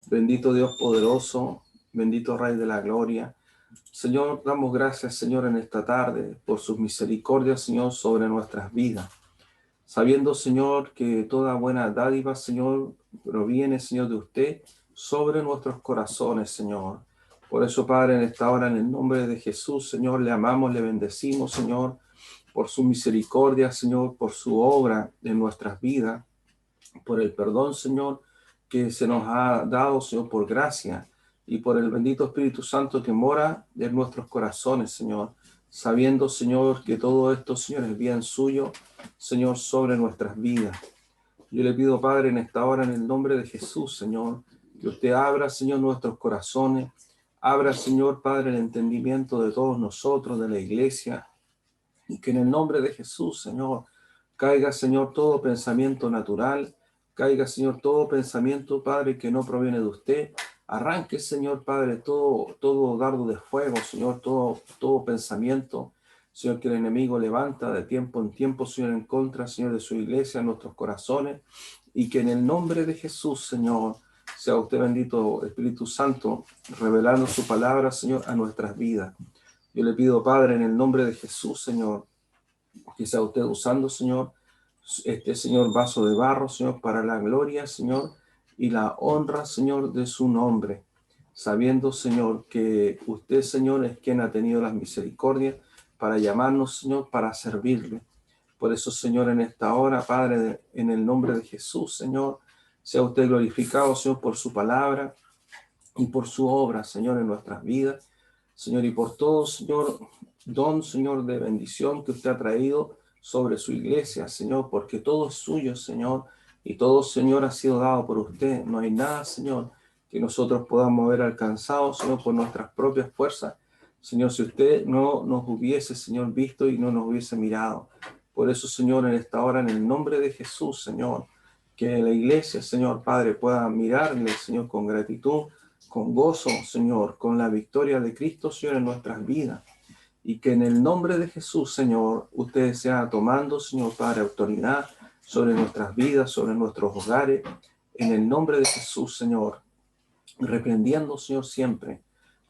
Bendito Dios poderoso, bendito Rey de la gloria. Señor, damos gracias, Señor, en esta tarde por sus misericordias, Señor, sobre nuestras vidas. Sabiendo, Señor, que toda buena dádiva, Señor, proviene, Señor, de usted sobre nuestros corazones, Señor. Por eso, Padre, en esta hora, en el nombre de Jesús, Señor, le amamos, le bendecimos, Señor, por su misericordia, Señor, por su obra en nuestras vidas, por el perdón, Señor, que se nos ha dado, Señor, por gracia, y por el bendito Espíritu Santo que mora en nuestros corazones, Señor, sabiendo, Señor, que todo esto, Señor, es bien suyo, Señor, sobre nuestras vidas. Yo le pido, Padre, en esta hora, en el nombre de Jesús, Señor, que usted abra, Señor, nuestros corazones, abra, Señor, Padre, el entendimiento de todos nosotros, de la iglesia, y que en el nombre de Jesús, Señor, caiga, Señor, todo pensamiento natural, caiga, Señor, todo pensamiento, Padre, que no proviene de usted. Arranque, Señor, Padre, todo dardo de fuego, Señor, todo pensamiento, Señor, que el enemigo levanta de tiempo en tiempo, Señor, en contra, Señor, de su iglesia, en nuestros corazones, y que en el nombre de Jesús, Señor, sea usted bendito, Espíritu Santo, revelando su palabra, Señor, a nuestras vidas. Yo le pido, Padre, en el nombre de Jesús, Señor, que sea usted usando, Señor, este, Señor, vaso de barro, Señor, para la gloria, Señor, y la honra, Señor, de su nombre. Sabiendo, Señor, que usted, Señor, es quien ha tenido las misericordias para llamarnos, Señor, para servirle. Por eso, Señor, en esta hora, Padre, en el nombre de Jesús, Señor, sea usted glorificado, Señor, por su palabra y por su obra, Señor, en nuestras vidas. Señor, y por todo, Señor, don, Señor, de bendición que usted ha traído sobre su iglesia, Señor, porque todo es suyo, Señor, y todo, Señor, ha sido dado por usted. No hay nada, Señor, que nosotros podamos haber alcanzado, Señor, por nuestras propias fuerzas. Señor, si usted no nos hubiese, Señor, visto y no nos hubiese mirado. Por eso, Señor, en esta hora, en el nombre de Jesús, Señor, que la iglesia, Señor, Padre, pueda mirarle, Señor, con gratitud, con gozo, Señor, con la victoria de Cristo, Señor, en nuestras vidas. Y que en el nombre de Jesús, Señor, usted sea tomando, Señor Padre, autoridad sobre nuestras vidas, sobre nuestros hogares. En el nombre de Jesús, Señor, reprendiendo, Señor, siempre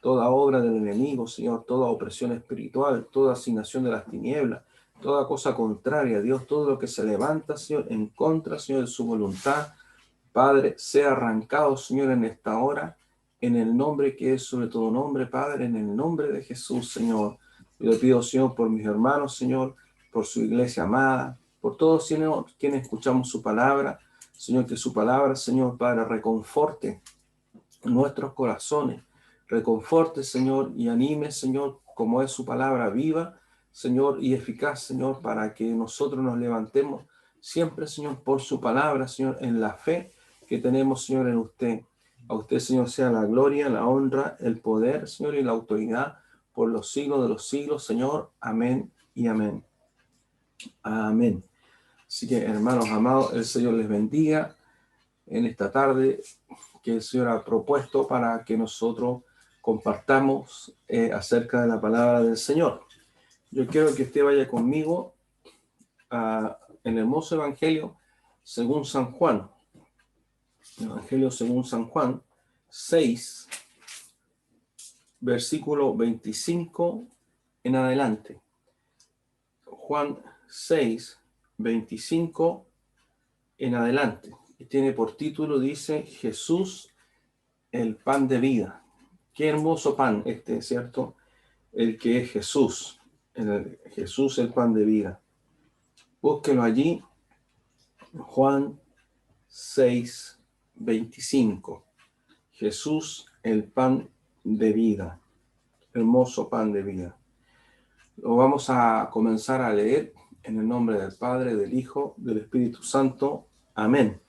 toda obra del enemigo, Señor, toda opresión espiritual, toda asignación de las tinieblas, toda cosa contraria a Dios, todo lo que se levanta, Señor, en contra, Señor, de su voluntad. Padre, sea arrancado, Señor, en esta hora, en el nombre que es sobre todo nombre, Padre, en el nombre de Jesús, Señor. Yo le pido, Señor, por mis hermanos, Señor, por su iglesia amada, por todos, Señor, quienes escuchamos su palabra, Señor, que su palabra, Señor, Padre, reconforte nuestros corazones, reconforte, Señor, y anime, Señor, como es su palabra viva, Señor, y eficaz, Señor, para que nosotros nos levantemos siempre, Señor, por su palabra, Señor, en la fe que tenemos, Señor, en usted. A usted, Señor, sea la gloria, la honra, el poder, Señor, y la autoridad por los siglos de los siglos, Señor. Amén y amén. Amén. Así que, hermanos amados, el Señor les bendiga en esta tarde que el Señor ha propuesto para que nosotros compartamos acerca de la palabra del Señor. Yo quiero que usted vaya conmigo en el hermoso Evangelio según San Juan. Evangelio según San Juan 6, versículo 25 en adelante. Juan 6, 25 en adelante. Y tiene por título, dice, Jesús, el pan de vida. Qué hermoso pan este, ¿cierto? El que es Jesús. Jesús, el pan de vida. Búsquelo allí, Juan 6, 25. Jesús, el pan de vida. Hermoso pan de vida. Lo vamos a comenzar a leer en el nombre del Padre, del Hijo, del Espíritu Santo. Amén.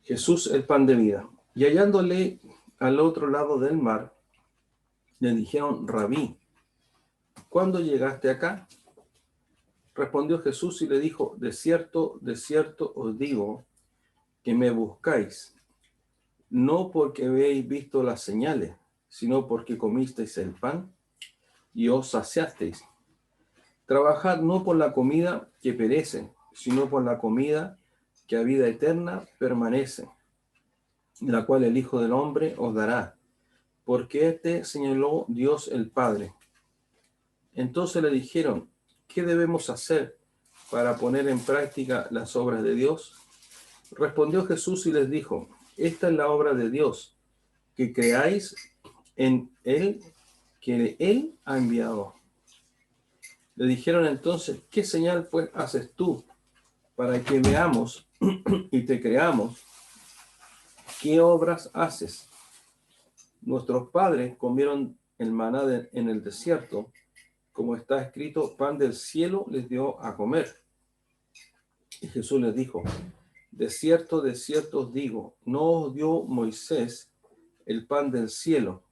Jesús, el pan de vida. Y hallándole al otro lado del mar, le dijeron, Rabí, ¿cuándo llegaste acá? Respondió Jesús y le dijo, de cierto os digo que me buscáis, no porque habéis visto las señales, sino porque comisteis el pan y os saciasteis. Trabajad no por la comida que perece, sino por la comida que a vida eterna permanece, la cual el Hijo del Hombre os dará, porque éste señaló Dios el Padre. Entonces le dijeron, ¿qué debemos hacer para poner en práctica las obras de Dios? Respondió Jesús y les dijo, esta es la obra de Dios, que creáis en Él, que Él ha enviado. Le dijeron entonces, ¿qué señal pues haces tú para que veamos y te creamos? ¿Qué obras haces? Nuestros padres comieron el maná en el desierto, como está escrito, pan del cielo les dio a comer. Y Jesús les dijo, de cierto os digo, no os dio Moisés el pan del cielo,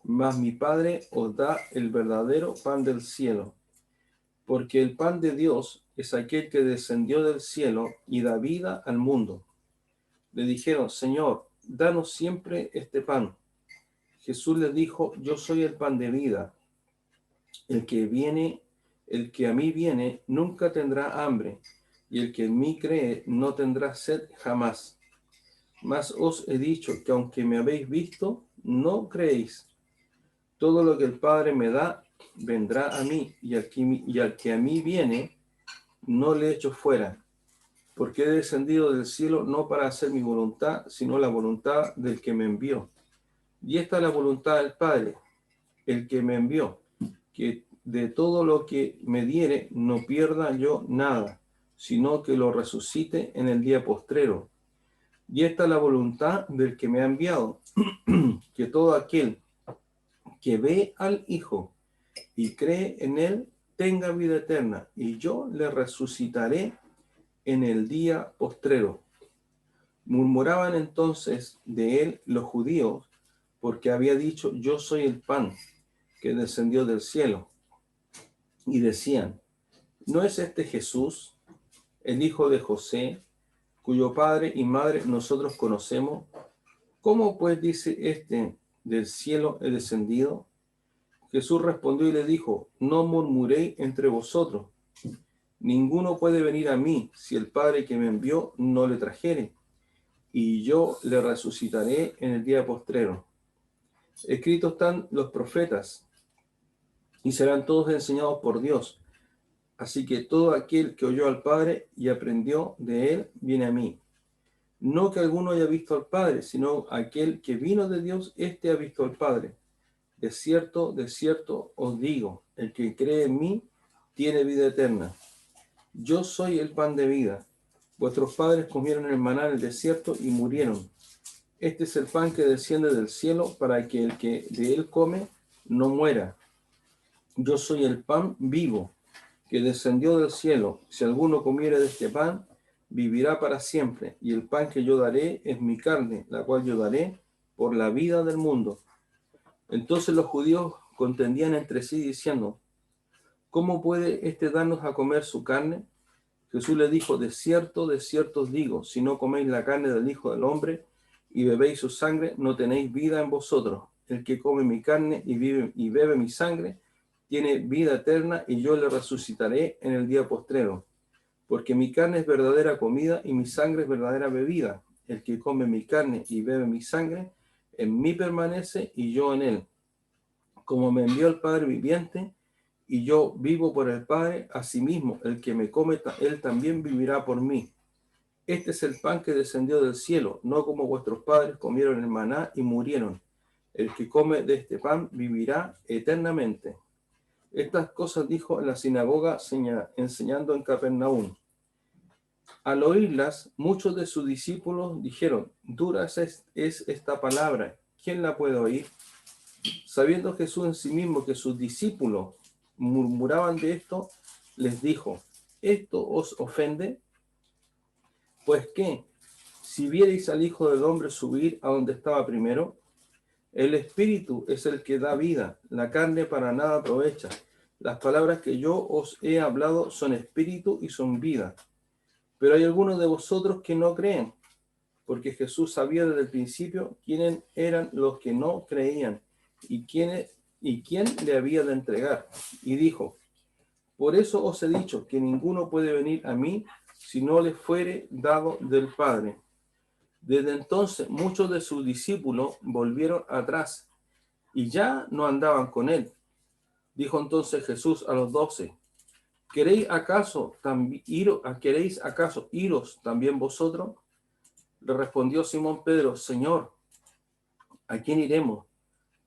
mas mi Padre os da el verdadero pan del cielo. Porque el pan de Dios es aquel que descendió del cielo y da vida al mundo. Le dijeron, Señor, danos siempre este pan. Jesús les dijo, yo soy el pan de vida. El que a mí viene, nunca tendrá hambre, y el que en mí cree, no tendrá sed jamás. Mas os he dicho que aunque me habéis visto, no creéis. Todo lo que el Padre me da, vendrá a mí, y al que a mí viene, no le echo fuera. Porque he descendido del cielo no para hacer mi voluntad, sino la voluntad del que me envió. Y esta es la voluntad del Padre, el que me envió, que de todo lo que me diere no pierda yo nada, sino que lo resucite en el día postrero. Y esta es la voluntad del que me ha enviado, que todo aquel que ve al Hijo y cree en él tenga vida eterna, y yo le resucitaré en el día postrero. Murmuraban entonces de él los judíos, porque había dicho, yo soy el pan que descendió del cielo. Y decían, ¿no es este Jesús, el hijo de José, cuyo padre y madre nosotros conocemos? ¿Cómo pues dice este, del cielo he descendido? Jesús respondió y le dijo, no murmuréis entre vosotros. Ninguno puede venir a mí si el Padre que me envió no le trajere, y yo le resucitaré en el día postrero. Escritos están los profetas, y serán todos enseñados por Dios. Así que todo aquel que oyó al Padre y aprendió de él, viene a mí. No que alguno haya visto al Padre, sino aquel que vino de Dios, éste ha visto al Padre. De cierto os digo, el que cree en mí tiene vida eterna. Yo soy el pan de vida. Vuestros padres comieron el maná en el desierto y murieron. Este es el pan que desciende del cielo para que el que de él come no muera. Yo soy el pan vivo que descendió del cielo. Si alguno comiere de este pan, vivirá para siempre. Y el pan que yo daré es mi carne, la cual yo daré por la vida del mundo. Entonces los judíos contendían entre sí diciendo, ¿cómo puede éste darnos a comer su carne? Jesús le dijo, de cierto os digo, si no coméis la carne del Hijo del Hombre y bebéis su sangre, no tenéis vida en vosotros. El que come mi carne y bebe mi sangre, tiene vida eterna, y yo le resucitaré en el día postrero. Porque mi carne es verdadera comida y mi sangre es verdadera bebida. El que come mi carne y bebe mi sangre, en mí permanece y yo en él. Como me envió el Padre viviente, y yo vivo por el Padre, asimismo el que me come, él también vivirá por mí. Este es el pan que descendió del cielo, no como vuestros padres comieron el maná y murieron. El que come de este pan vivirá eternamente. Estas cosas dijo en la sinagoga, enseñando en Capernaum. Al oírlas, muchos de sus discípulos dijeron, dura es esta palabra, ¿quién la puede oír? Sabiendo Jesús en sí mismo que sus discípulos murmuraban de esto, les dijo, ¿esto os ofende? Pues qué, si vierais al Hijo del Hombre subir a donde estaba primero, el Espíritu es el que da vida, la carne para nada aprovecha. Las palabras que yo os he hablado son espíritu y son vida. Pero hay algunos de vosotros que no creen, porque Jesús sabía desde el principio quiénes eran los que no creían y quién le había de entregar. Y dijo, por eso os he dicho que ninguno puede venir a mí si no le fuere dado del Padre. Desde entonces muchos de sus discípulos volvieron atrás y ya no andaban con él. Dijo entonces Jesús a los 12: ¿Queréis acaso iros también vosotros? Le respondió Simón Pedro: Señor, ¿a quién iremos?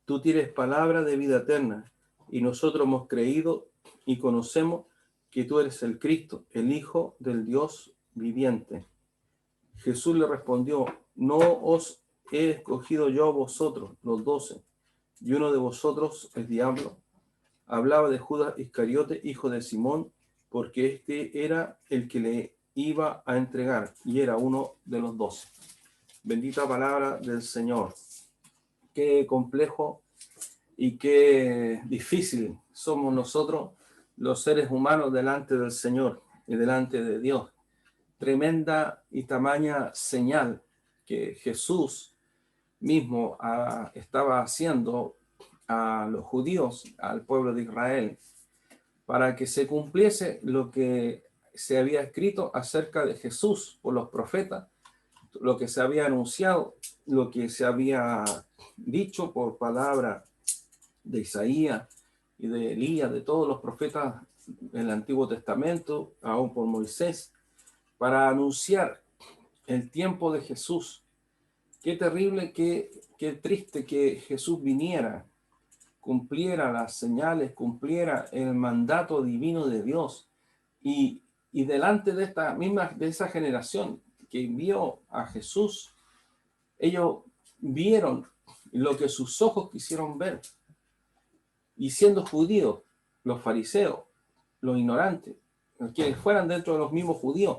Tú tienes palabra de vida eterna, y nosotros hemos creído y conocemos que tú eres el Cristo, el Hijo del Dios viviente. Jesús le respondió: no os he escogido yo a vosotros, los 12, y uno de vosotros es diablo. Hablaba de Judas Iscariote, hijo de Simón, porque este era el que le iba a entregar, y era uno de los 12. Bendita palabra del Señor. Qué complejo y qué difícil somos nosotros, los seres humanos, delante del Señor y delante de Dios. Tremenda y tamaña señal que Jesús mismo estaba haciendo a los judíos, al pueblo de Israel, para que se cumpliese lo que se había escrito acerca de Jesús por los profetas, lo que se había anunciado, lo que se había dicho por palabra de Isaías y de Elías, de todos los profetas del Antiguo Testamento, aún por Moisés, para anunciar el tiempo de Jesús. Qué terrible, qué triste que Jesús viniera, cumpliera las señales, cumpliera el mandato divino de Dios, y delante de esa generación que vio a Jesús, ellos vieron lo que sus ojos quisieron ver. Y siendo judíos, los fariseos, los ignorantes, quienes fueran dentro de los mismos judíos,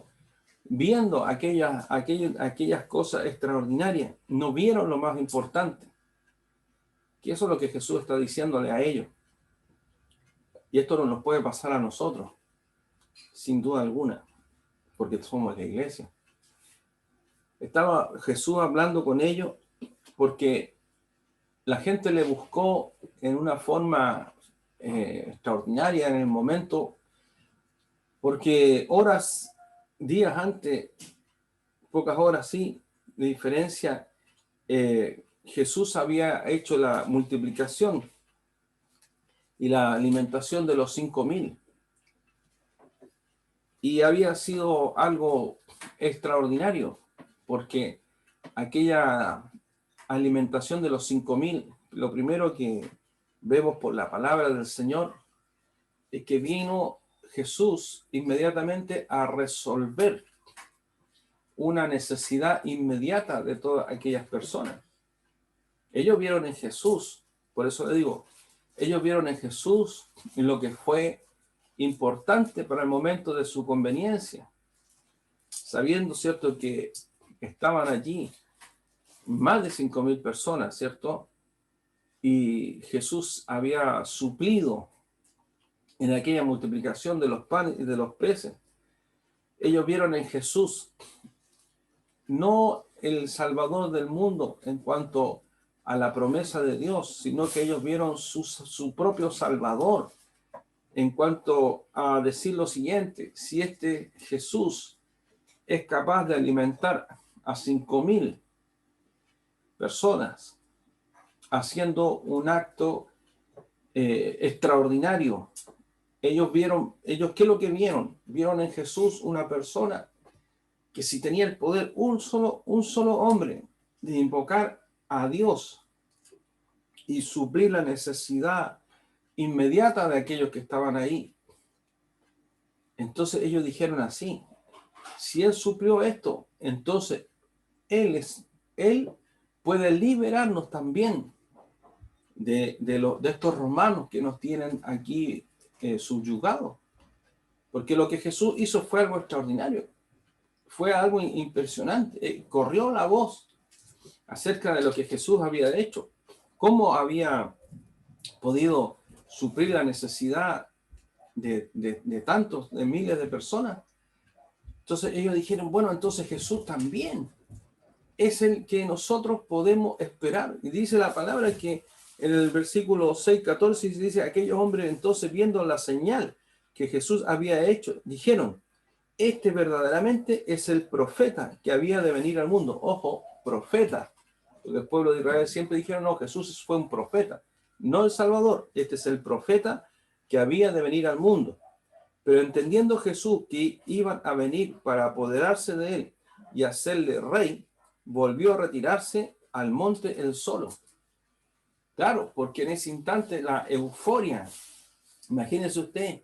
viendo aquellas cosas extraordinarias, no vieron lo más importante. Que eso es lo que Jesús está diciéndole a ellos. Y esto no nos puede pasar a nosotros, sin duda alguna, porque somos la iglesia. Estaba Jesús hablando con ellos porque la gente le buscó en una forma extraordinaria en el momento, porque días antes, pocas horas sí, de diferencia, Jesús había hecho la multiplicación y la alimentación de los 5,000. Y había sido algo extraordinario, porque aquella alimentación de los 5,000, lo primero que vemos por la palabra del Señor es que vino Jesús inmediatamente a resolver una necesidad inmediata de todas aquellas personas. Ellos vieron en Jesús, por eso le digo, ellos vieron en Jesús lo que fue importante para el momento de su conveniencia, sabiendo, ¿cierto?, que estaban allí más de 5,000 personas, ¿cierto? Y Jesús había suplido en aquella multiplicación de los panes y de los peces. Ellos vieron en Jesús no el Salvador del mundo en cuanto a la promesa de Dios, sino que ellos vieron su propio Salvador en cuanto a decir lo siguiente: si este Jesús es capaz de alimentar a 5,000 personas, haciendo un acto extraordinario, ellos ¿qué es lo que vieron? Vieron en Jesús una persona que, si tenía el poder, un solo hombre, de invocar a Dios y suplir la necesidad inmediata de aquellos que estaban ahí. Entonces ellos dijeron así: si Él suplió esto, entonces Él puede liberarnos también de estos romanos que nos tienen aquí subyugados. Porque lo que Jesús hizo fue algo extraordinario, fue algo impresionante. Corrió la voz acerca de lo que Jesús había hecho, cómo había podido suplir la necesidad de miles de personas. Entonces ellos dijeron: bueno, entonces Jesús también es el que nosotros podemos esperar. Y dice la palabra que en el versículo 6:14 dice: aquellos hombres entonces, viendo la señal que Jesús había hecho, dijeron: este verdaderamente es el profeta que había de venir al mundo. Ojo, profeta. Porque el pueblo de Israel siempre dijeron, no, Jesús fue un profeta, no el Salvador. Este es el profeta que había de venir al mundo. Pero entendiendo Jesús que iban a venir para apoderarse de él y hacerle rey, volvió a retirarse al monte él solo. Claro, porque en ese instante la euforia, imagínese usted,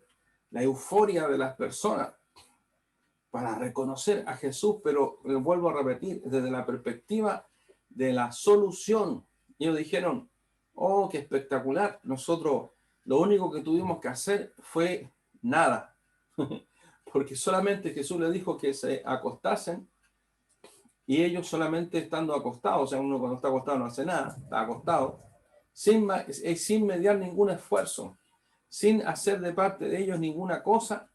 la euforia de las personas para reconocer a Jesús, pero vuelvo a repetir, desde la perspectiva de la solución. Ellos dijeron, oh, qué espectacular, nosotros lo único que tuvimos que hacer fue nada, porque solamente Jesús les dijo que se acostasen y ellos solamente estando acostados, o sea, uno cuando está acostado no hace nada, está acostado, sin mediar ningún esfuerzo, sin hacer de parte de ellos ninguna cosa.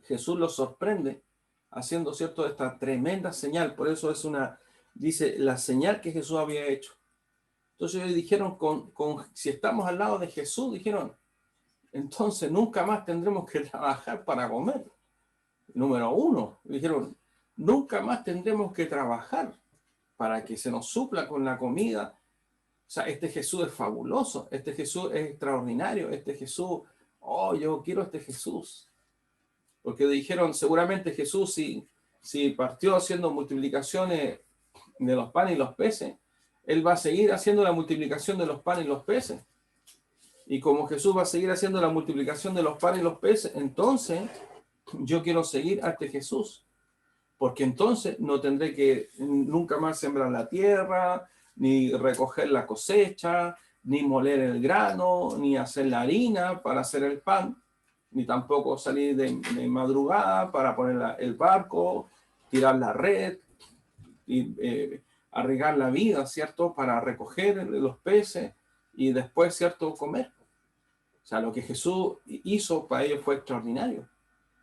Jesús los sorprende haciendo, ¿cierto?, esta tremenda señal. Por eso es dice, la señal que Jesús había hecho. Entonces ellos dijeron, si estamos al lado de Jesús, dijeron, entonces nunca más tendremos que trabajar para comer. Número uno, dijeron, nunca más tendremos que trabajar para que se nos supla con la comida. O sea, este Jesús es fabuloso, este Jesús es extraordinario, este Jesús, oh, yo quiero este Jesús. Porque dijeron, seguramente Jesús, si partió haciendo multiplicaciones de los panes y los peces, él va a seguir haciendo la multiplicación de los panes y los peces. Y como Jesús va a seguir haciendo la multiplicación de los panes y los peces, entonces yo quiero seguir a este Jesús. Porque entonces no tendré que nunca más sembrar la tierra, ni recoger la cosecha, ni moler el grano, ni hacer la harina para hacer el pan, ni tampoco salir de madrugada para poner el barco, tirar la red y arriesgar la vida, ¿cierto? Para recoger los peces y después, ¿cierto?, comer. O sea, lo que Jesús hizo para ellos fue extraordinario.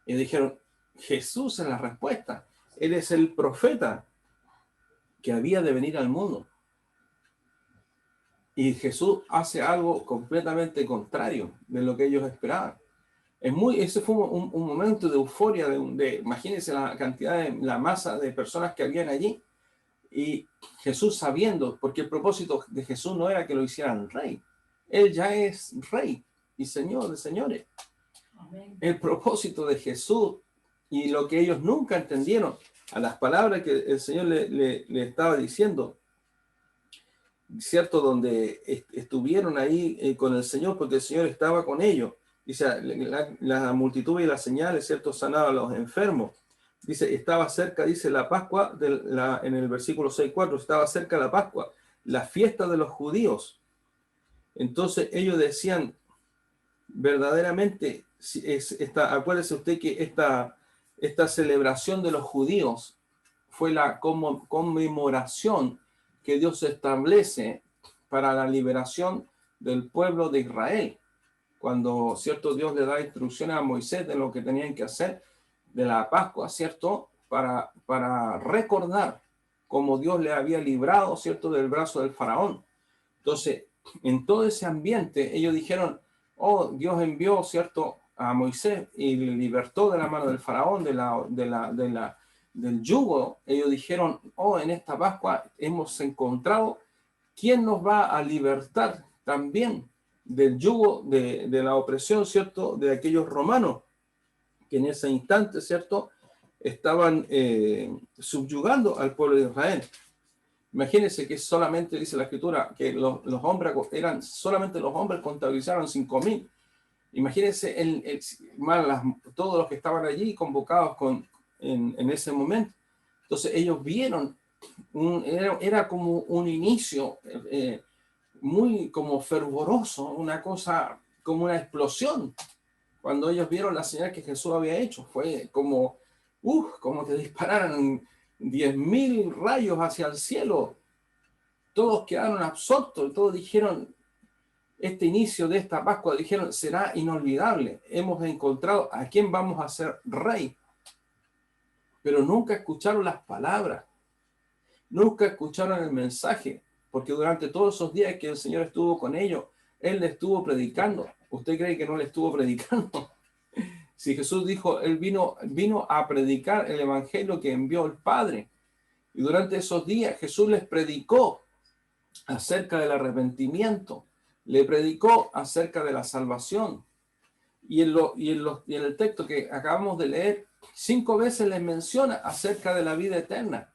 Y dijeron, Jesús es la respuesta. Él es el profeta que había de venir al mundo. Y Jesús hace algo completamente contrario de lo que ellos esperaban. Ese fue un momento de euforia, imagínense la cantidad la masa de personas que habían allí. Y Jesús sabiendo, porque el propósito de Jesús no era que lo hicieran rey. Él ya es rey y señor de señores. Amén. El propósito de Jesús y lo que ellos nunca entendieron a las palabras que el Señor le estaba diciendo, ¿cierto? Donde estuvieron ahí con el Señor, porque el Señor estaba con ellos. Dice, la multitud y las señales, ¿cierto? Sanaba a los enfermos. Dice, estaba cerca, dice la Pascua, en el versículo 6:4, estaba cerca la Pascua, la fiesta de los judíos. Entonces ellos decían, verdaderamente, acuérdese usted que esta celebración de los judíos fue la conmemoración que Dios establece para la liberación del pueblo de Israel. Cuando, ¿cierto?, Dios le da instrucciones a Moisés de lo que tenían que hacer de la Pascua, ¿cierto?, para recordar cómo Dios le había librado, ¿cierto?, del brazo del faraón. Entonces, en todo ese ambiente, ellos dijeron, oh, Dios envió, ¿cierto?, a Moisés y le libertó de la mano del faraón, del yugo. Ellos dijeron, oh, en esta Pascua hemos encontrado quién nos va a libertar también del yugo de la opresión, ¿cierto?, de aquellos romanos que en ese instante, ¿cierto?, estaban subyugando al pueblo de Israel. Imagínense que solamente, dice la Escritura, que los hombres solamente los hombres contabilizaron 5,000. Imagínense todos los que estaban allí convocados en ese momento. Entonces ellos vieron, era como un inicio muy como fervoroso, una cosa como una explosión. Cuando ellos vieron la señal que Jesús había hecho, fue como que dispararan 10,000 rayos hacia el cielo. Todos quedaron absortos, todos dijeron, este inicio de esta Pascua, dijeron, será inolvidable. Hemos encontrado a quién vamos a ser rey. Pero nunca escucharon las palabras, nunca escucharon el mensaje, porque durante todos esos días que el Señor estuvo con ellos, Él le estuvo predicando. ¿Usted cree que no le estuvo predicando? Si Jesús dijo, Él vino a predicar el evangelio que envió el Padre. Y durante esos días Jesús les predicó acerca del arrepentimiento, le predicó acerca de la salvación. Y en el texto que acabamos de leer, 5 veces les menciona acerca de la vida eterna.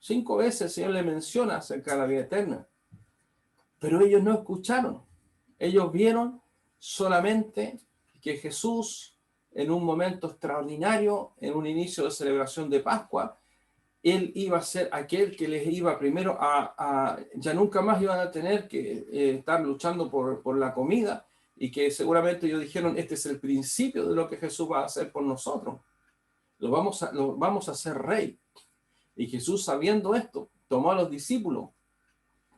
5 veces el Señor le menciona acerca de la vida eterna. Pero ellos no escucharon. Ellos vieron solamente que Jesús, en un momento extraordinario, en un inicio de celebración de Pascua, Él iba a ser aquel que les iba primero ya nunca más iban a tener que estar luchando por la comida, y que seguramente ellos dijeron, este es el principio de lo que Jesús va a hacer por nosotros. Lo vamos a hacer rey. Y Jesús, sabiendo esto, tomó a los discípulos,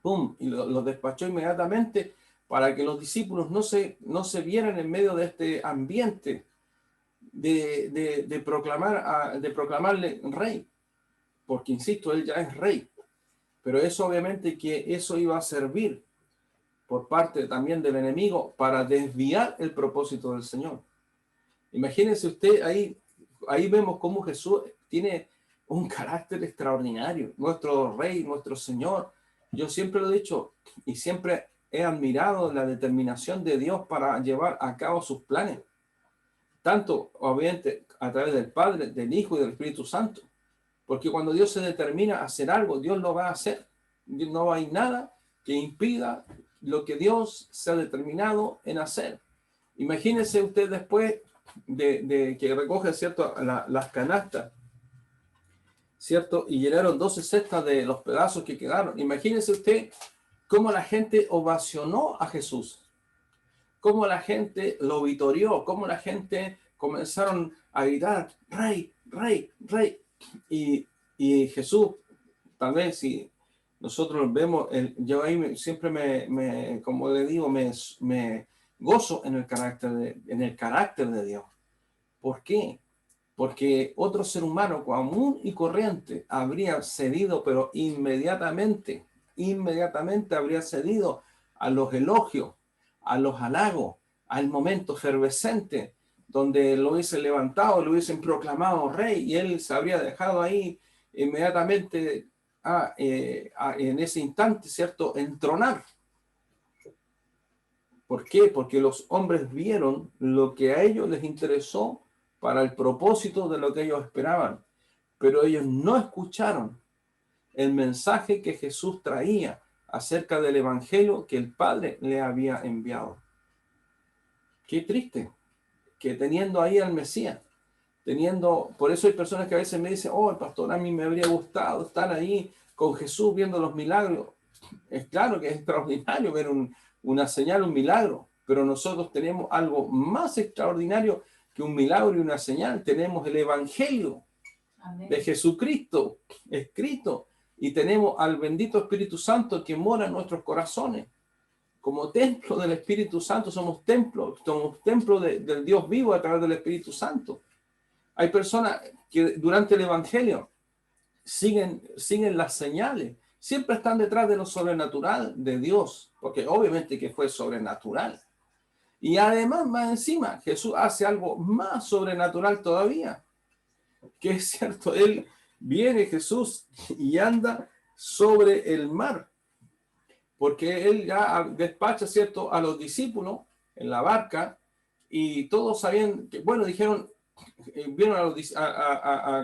¡pum!, y los despachó inmediatamente para que los discípulos no se vieran en medio de este ambiente de proclamarle rey. Porque, insisto, él ya es rey. Pero eso obviamente que eso iba a servir por parte también del enemigo para desviar el propósito del Señor. Imagínense usted, ahí vemos cómo Jesús tiene un carácter extraordinario. Nuestro rey, nuestro Señor. Yo siempre lo he dicho y siempre he admirado la determinación de Dios para llevar a cabo sus planes. Tanto, obviamente, a través del Padre, del Hijo y del Espíritu Santo. Porque cuando Dios se determina a hacer algo, Dios lo va a hacer. No hay nada que impida lo que Dios se ha determinado en hacer. Imagínese usted después de que recoge, ¿cierto?, las canastas, ¿cierto?, y llenaron 12 cestas de los pedazos que quedaron. Imagínese usted cómo la gente ovacionó a Jesús, cómo la gente lo vitorió, cómo la gente comenzaron a gritar, rey, rey, rey. Y Jesús, tal vez si nosotros vemos, yo ahí siempre como le digo, me gozo en el carácter de Dios. ¿Por qué? Porque otro ser humano común y corriente habría cedido, pero inmediatamente habría cedido a los elogios, a los halagos, al momento efervescente, donde lo hubiesen levantado, lo hubiesen proclamado rey, y él se habría dejado ahí inmediatamente en ese instante, ¿cierto?, entronar. ¿Por qué? Porque los hombres vieron lo que a ellos les interesó para el propósito de lo que ellos esperaban, pero ellos no escucharon el mensaje que Jesús traía acerca del evangelio que el Padre le había enviado. Qué triste que teniendo ahí al Mesías, por eso hay personas que a veces me dicen, oh, el pastor, a mí me habría gustado estar ahí con Jesús viendo los milagros. Es claro que es extraordinario ver una señal, un milagro, pero nosotros tenemos algo más extraordinario que un milagro y una señal. Tenemos el evangelio de Jesucristo escrito, y tenemos al bendito Espíritu Santo que mora en nuestros corazones. Como templo del Espíritu Santo somos templo del Dios vivo a través del Espíritu Santo. Hay personas que durante el evangelio siguen las señales, siempre están detrás de lo sobrenatural de Dios, porque obviamente que fue sobrenatural. Y además, más encima, Jesús hace algo más sobrenatural todavía, que es cierto, viene Jesús y anda sobre el mar, porque él ya despacha, ¿cierto?, a los discípulos en la barca, y todos sabían que, bueno, dijeron, vieron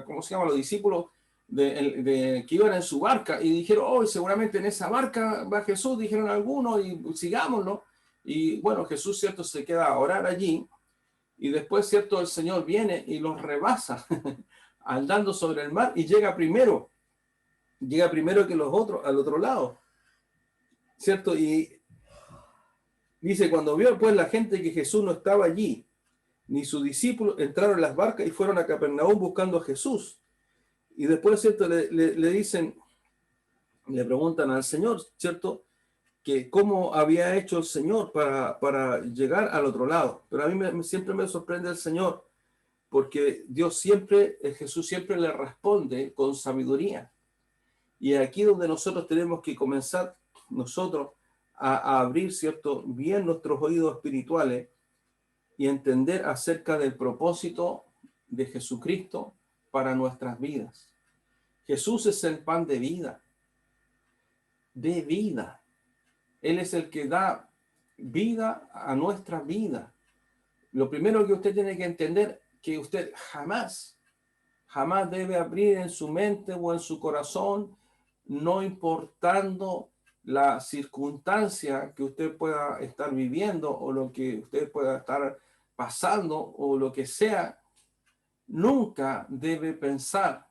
¿cómo se llama?, los discípulos que iban en su barca, y dijeron, oh, seguramente en esa barca va Jesús, dijeron algunos, y sigámoslo. Y bueno, Jesús, ¿cierto?, se queda a orar allí, y después, ¿cierto?, el Señor viene y los rebasa andando sobre el mar, y llega primero que los otros al otro lado, ¿cierto? Y dice, cuando vio pues la gente que Jesús no estaba allí, ni sus discípulos, entraron en las barcas y fueron a Capernaum buscando a Jesús. Y después, ¿cierto?, le dicen, le preguntan al Señor, ¿cierto?, que cómo había hecho el Señor para llegar al otro lado. Pero a mí siempre me sorprende el Señor, porque Jesús siempre le responde con sabiduría. Y aquí donde nosotros tenemos que comenzar nosotros a abrir, ¿cierto?, bien nuestros oídos espirituales, y entender acerca del propósito de Jesucristo para nuestras vidas. Jesús es el pan de vida, de vida. Él es el que da vida a nuestra vida. Lo primero que usted tiene que entender, que usted jamás debe abrir en su mente o en su corazón, no importando la circunstancia que usted pueda estar viviendo o lo que usted pueda estar pasando o lo que sea, nunca debe pensar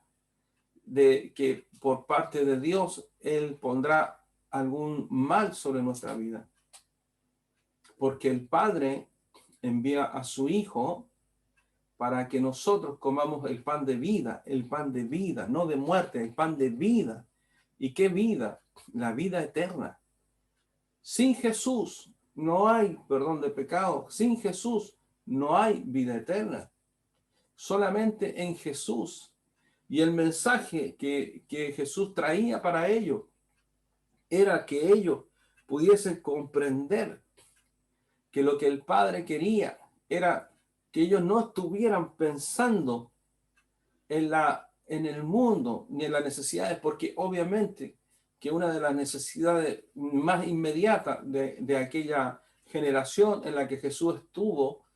de que por parte de Dios Él pondrá algún mal sobre nuestra vida. Porque el Padre envía a su Hijo para que nosotros comamos el pan de vida, no de muerte, el pan de vida. ¿Y qué vida? La vida eterna. Sin Jesús no hay perdón de pecados, sin Jesús no hay vida eterna. Solamente en Jesús. Y el mensaje que Jesús traía para ellos era que ellos pudiesen comprender que lo que el Padre quería era que ellos no estuvieran pensando en el mundo ni en las necesidades, porque obviamente que una de las necesidades más inmediatas de aquella generación en la que Jesús estuvo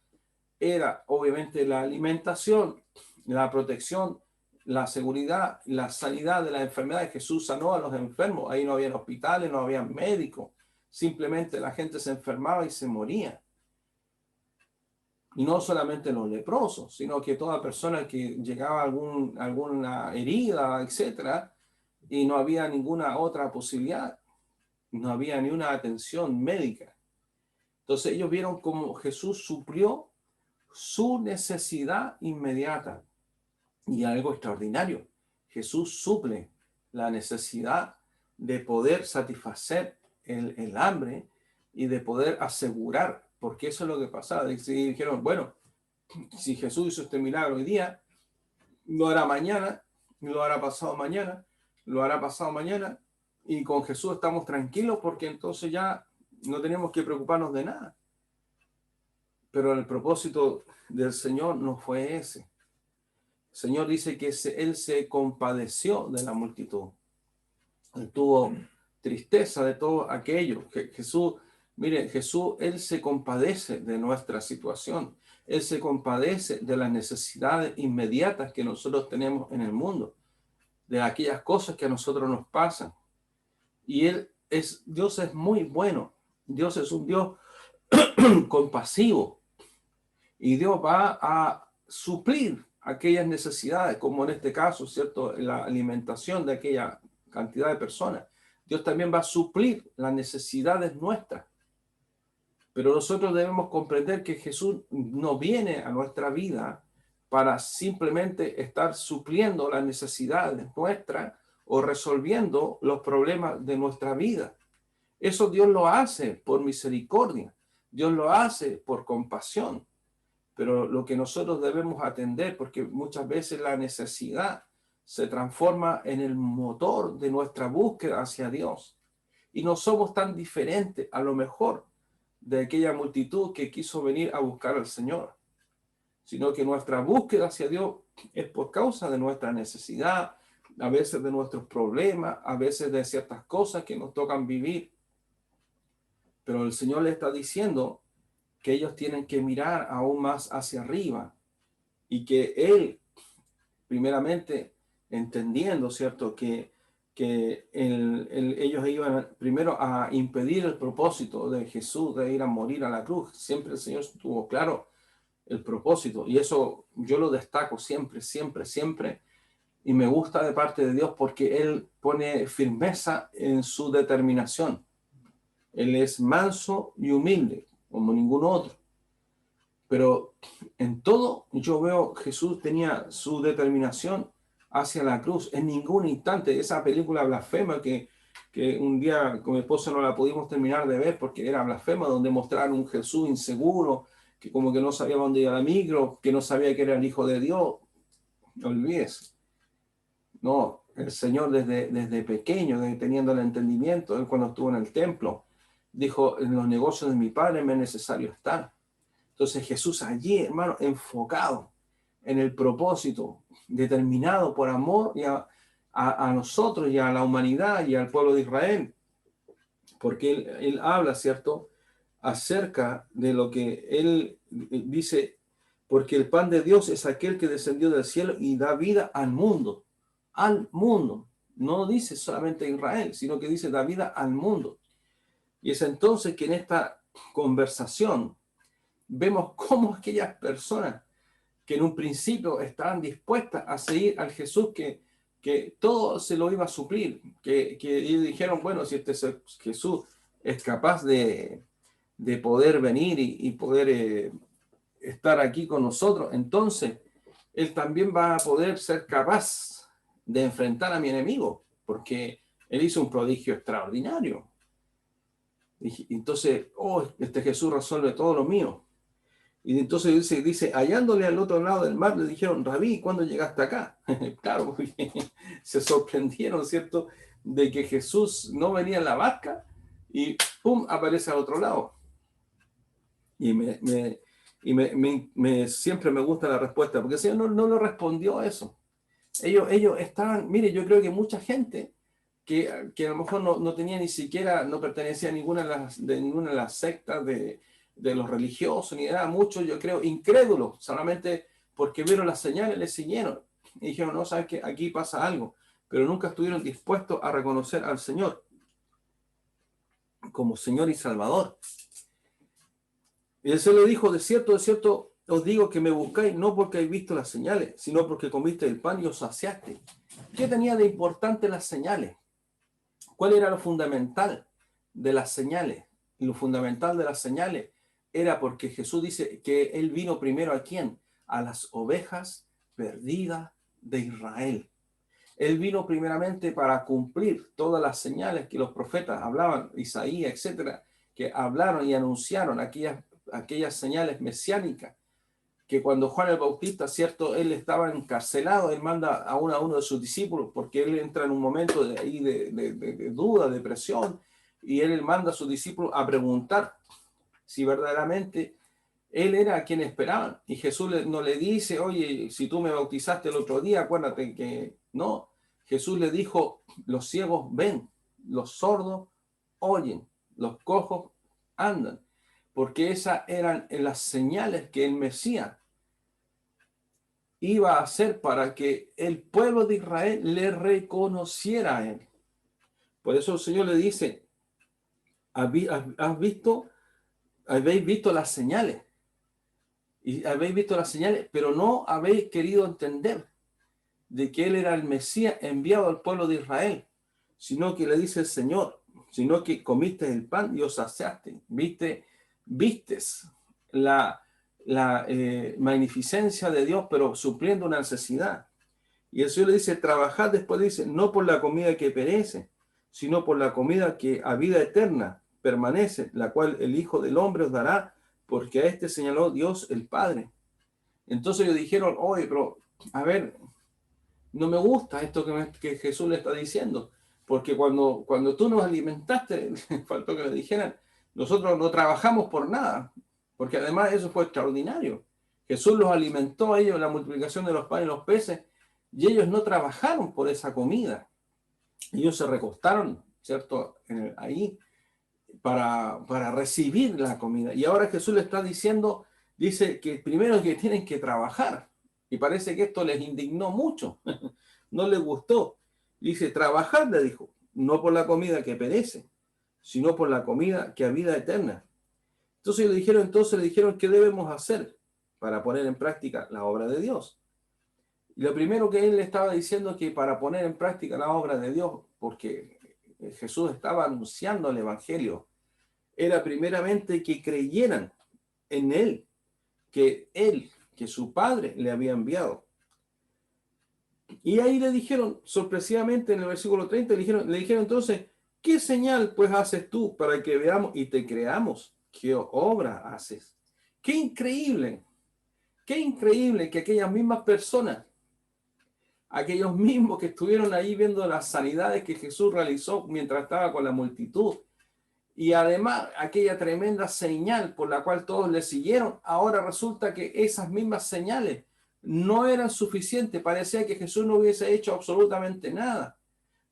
era obviamente la alimentación, la protección, la seguridad, la sanidad de las enfermedades. Jesús sanó a los enfermos, ahí no había hospitales, no había médicos, simplemente la gente se enfermaba y se moría. Y no solamente los leprosos, sino que toda persona que llegaba a alguna herida, etcétera, y no había ninguna otra posibilidad, no había ni una atención médica. Entonces ellos vieron cómo Jesús suplió su necesidad inmediata. Y algo extraordinario, Jesús suple la necesidad de poder satisfacer el hambre y de poder asegurar, porque eso es lo que pasaba. Y dijeron, bueno, si Jesús hizo este milagro hoy día, lo hará mañana, lo hará pasado mañana, lo hará pasado mañana, y con Jesús estamos tranquilos porque entonces ya no tenemos que preocuparnos de nada. Pero el propósito del Señor no fue ese. El Señor dice que Él se compadeció de la multitud. Él tuvo tristeza de todo aquello. Jesús, mire, Jesús, Él se compadece de nuestra situación. Él se compadece de las necesidades inmediatas que nosotros tenemos en el mundo, de aquellas cosas que a nosotros nos pasan. Y Dios es muy bueno. Dios es un Dios compasivo. Y Dios va a suplir aquellas necesidades, como en este caso, ¿cierto? La alimentación de aquella cantidad de personas. Dios también va a suplir las necesidades nuestras. Pero nosotros debemos comprender que Jesús no viene a nuestra vida para simplemente estar supliendo las necesidades nuestras o resolviendo los problemas de nuestra vida. Eso Dios lo hace por misericordia. Dios lo hace por compasión. Pero lo que nosotros debemos atender, porque muchas veces la necesidad se transforma en el motor de nuestra búsqueda hacia Dios. Y no somos tan diferentes, a lo mejor, de aquella multitud que quiso venir a buscar al Señor, sino que nuestra búsqueda hacia Dios es por causa de nuestra necesidad, a veces de nuestros problemas, a veces de ciertas cosas que nos tocan vivir. Pero el Señor le está diciendo que ellos tienen que mirar aún más hacia arriba y que Él, primeramente, entendiendo, ¿cierto?, que ellos iban primero a impedir el propósito de Jesús de ir a morir a la cruz. Siempre el Señor tuvo claro el propósito y eso yo lo destaco siempre, siempre, siempre. Y me gusta de parte de Dios porque Él pone firmeza en su determinación. Él es manso y humilde, como ningún otro. Pero en todo yo veo Jesús tenía su determinación hacia la cruz. En ningún instante esa película blasfema que un día con mi esposa no la pudimos terminar de ver porque era blasfema, donde mostraron un Jesús inseguro, que como que no sabía dónde iba la micro, que no sabía que era el Hijo de Dios. No olvides. No, el Señor desde pequeño, desde teniendo el entendimiento, Él cuando estuvo en el templo, dijo, en los negocios de mi Padre me es necesario estar. Entonces Jesús allí, hermano, enfocado en el propósito, determinado por amor a nosotros y a la humanidad y al pueblo de Israel, porque él habla, ¿cierto?, acerca de lo que él dice, porque el pan de Dios es aquel que descendió del cielo y da vida al mundo, al mundo. No dice solamente Israel, sino que dice da vida al mundo. Y es entonces que en esta conversación vemos cómo aquellas personas que en un principio estaban dispuestas a seguir al Jesús que todo se lo iba a suplir, que ellos dijeron, bueno, si este Jesús es capaz de poder venir y poder estar aquí con nosotros, entonces Él también va a poder ser capaz de enfrentar a mi enemigo, porque Él hizo un prodigio extraordinario. Y entonces, oh, este Jesús resuelve todo lo mío. Y entonces dice, hallándole al otro lado del mar, le dijeron, Rabí, ¿cuándo llegaste acá? Claro, porque se sorprendieron, ¿cierto?, de que Jesús no venía en la barca y ¡pum!, aparece al otro lado. Y siempre me gusta la respuesta, porque el Señor no lo respondió a eso. Ellos estaban, mire, yo creo que mucha gente que a lo mejor no tenía ni siquiera, no pertenecía a ninguna de las sectas de los religiosos, ni nada, muchos, yo creo, incrédulos, solamente porque vieron las señales, les siguieron. Y dijeron, no, sabes que aquí pasa algo, pero nunca estuvieron dispuestos a reconocer al Señor como Señor y Salvador. Y el Señor le dijo, de cierto, os digo que me buscáis no porque habéis visto las señales, sino porque comiste el pan y os saciaste. ¿Qué tenía de importante las señales? ¿Cuál era lo fundamental de las señales? Y lo fundamental de las señales era porque Jesús dice que Él vino primero ¿a quién? A las ovejas perdidas de Israel. Él vino primeramente para cumplir todas las señales que los profetas hablaban, Isaías, etcétera, que hablaron y anunciaron aquellas señales mesiánicas, que cuando Juan el Bautista, cierto, él estaba encarcelado, él manda a uno de sus discípulos, porque él entra en un momento de duda, de presión, y él manda a sus discípulos a preguntar si verdaderamente él era a quien esperaban. Y Jesús no le dice, oye, si tú me bautizaste el otro día, acuérdate que no. Jesús le dijo, los ciegos ven, los sordos oyen, los cojos andan, porque esas eran las señales que el Mesías iba a hacer para que el pueblo de Israel le reconociera a él. Por eso el Señor le dice, habéis visto las señales, y habéis visto las señales, pero no habéis querido entender de que él era el Mesías enviado al pueblo de Israel, sino que le dice el Señor, sino que comiste el pan y os saciaste, vistes la magnificencia de Dios, pero supliendo una necesidad. Y el Señor le dice, trabajad, después dice, no por la comida que perece, sino por la comida que a vida eterna permanece, la cual el Hijo del Hombre os dará, porque a este señaló Dios el Padre. Entonces ellos dijeron, oye, pero a ver, no me gusta esto que Jesús le está diciendo, porque cuando tú nos alimentaste, faltó que le dijeran, nosotros no trabajamos por nada, porque además eso fue extraordinario. Jesús los alimentó a ellos, la multiplicación de los panes y los peces, y ellos no trabajaron por esa comida. Ellos se recostaron, ¿cierto?, ahí para recibir la comida. Y ahora Jesús le está diciendo, dice que primero que tienen que trabajar. Y parece que esto les indignó mucho, no les gustó. Dice, trabajar, le dijo, no por la comida que perece, sino por la comida que a vida eterna. Entonces le dijeron, ¿qué debemos hacer para poner en práctica la obra de Dios? Y lo primero que él le estaba diciendo es que para poner en práctica la obra de Dios, porque Jesús estaba anunciando el Evangelio, era primeramente que creyeran en él, que su Padre le había enviado. Y ahí le dijeron, sorpresivamente en el versículo 30, le dijeron entonces, ¿qué señal pues haces tú para que veamos y te creamos? ¿Qué obra haces? Qué increíble que aquellas mismas personas, aquellos mismos que estuvieron ahí viendo las sanidades que Jesús realizó mientras estaba con la multitud, Y además, aquella tremenda señal por la cual todos le siguieron, ahora resulta que esas mismas señales no eran suficientes. Parecía que Jesús no hubiese hecho absolutamente nada.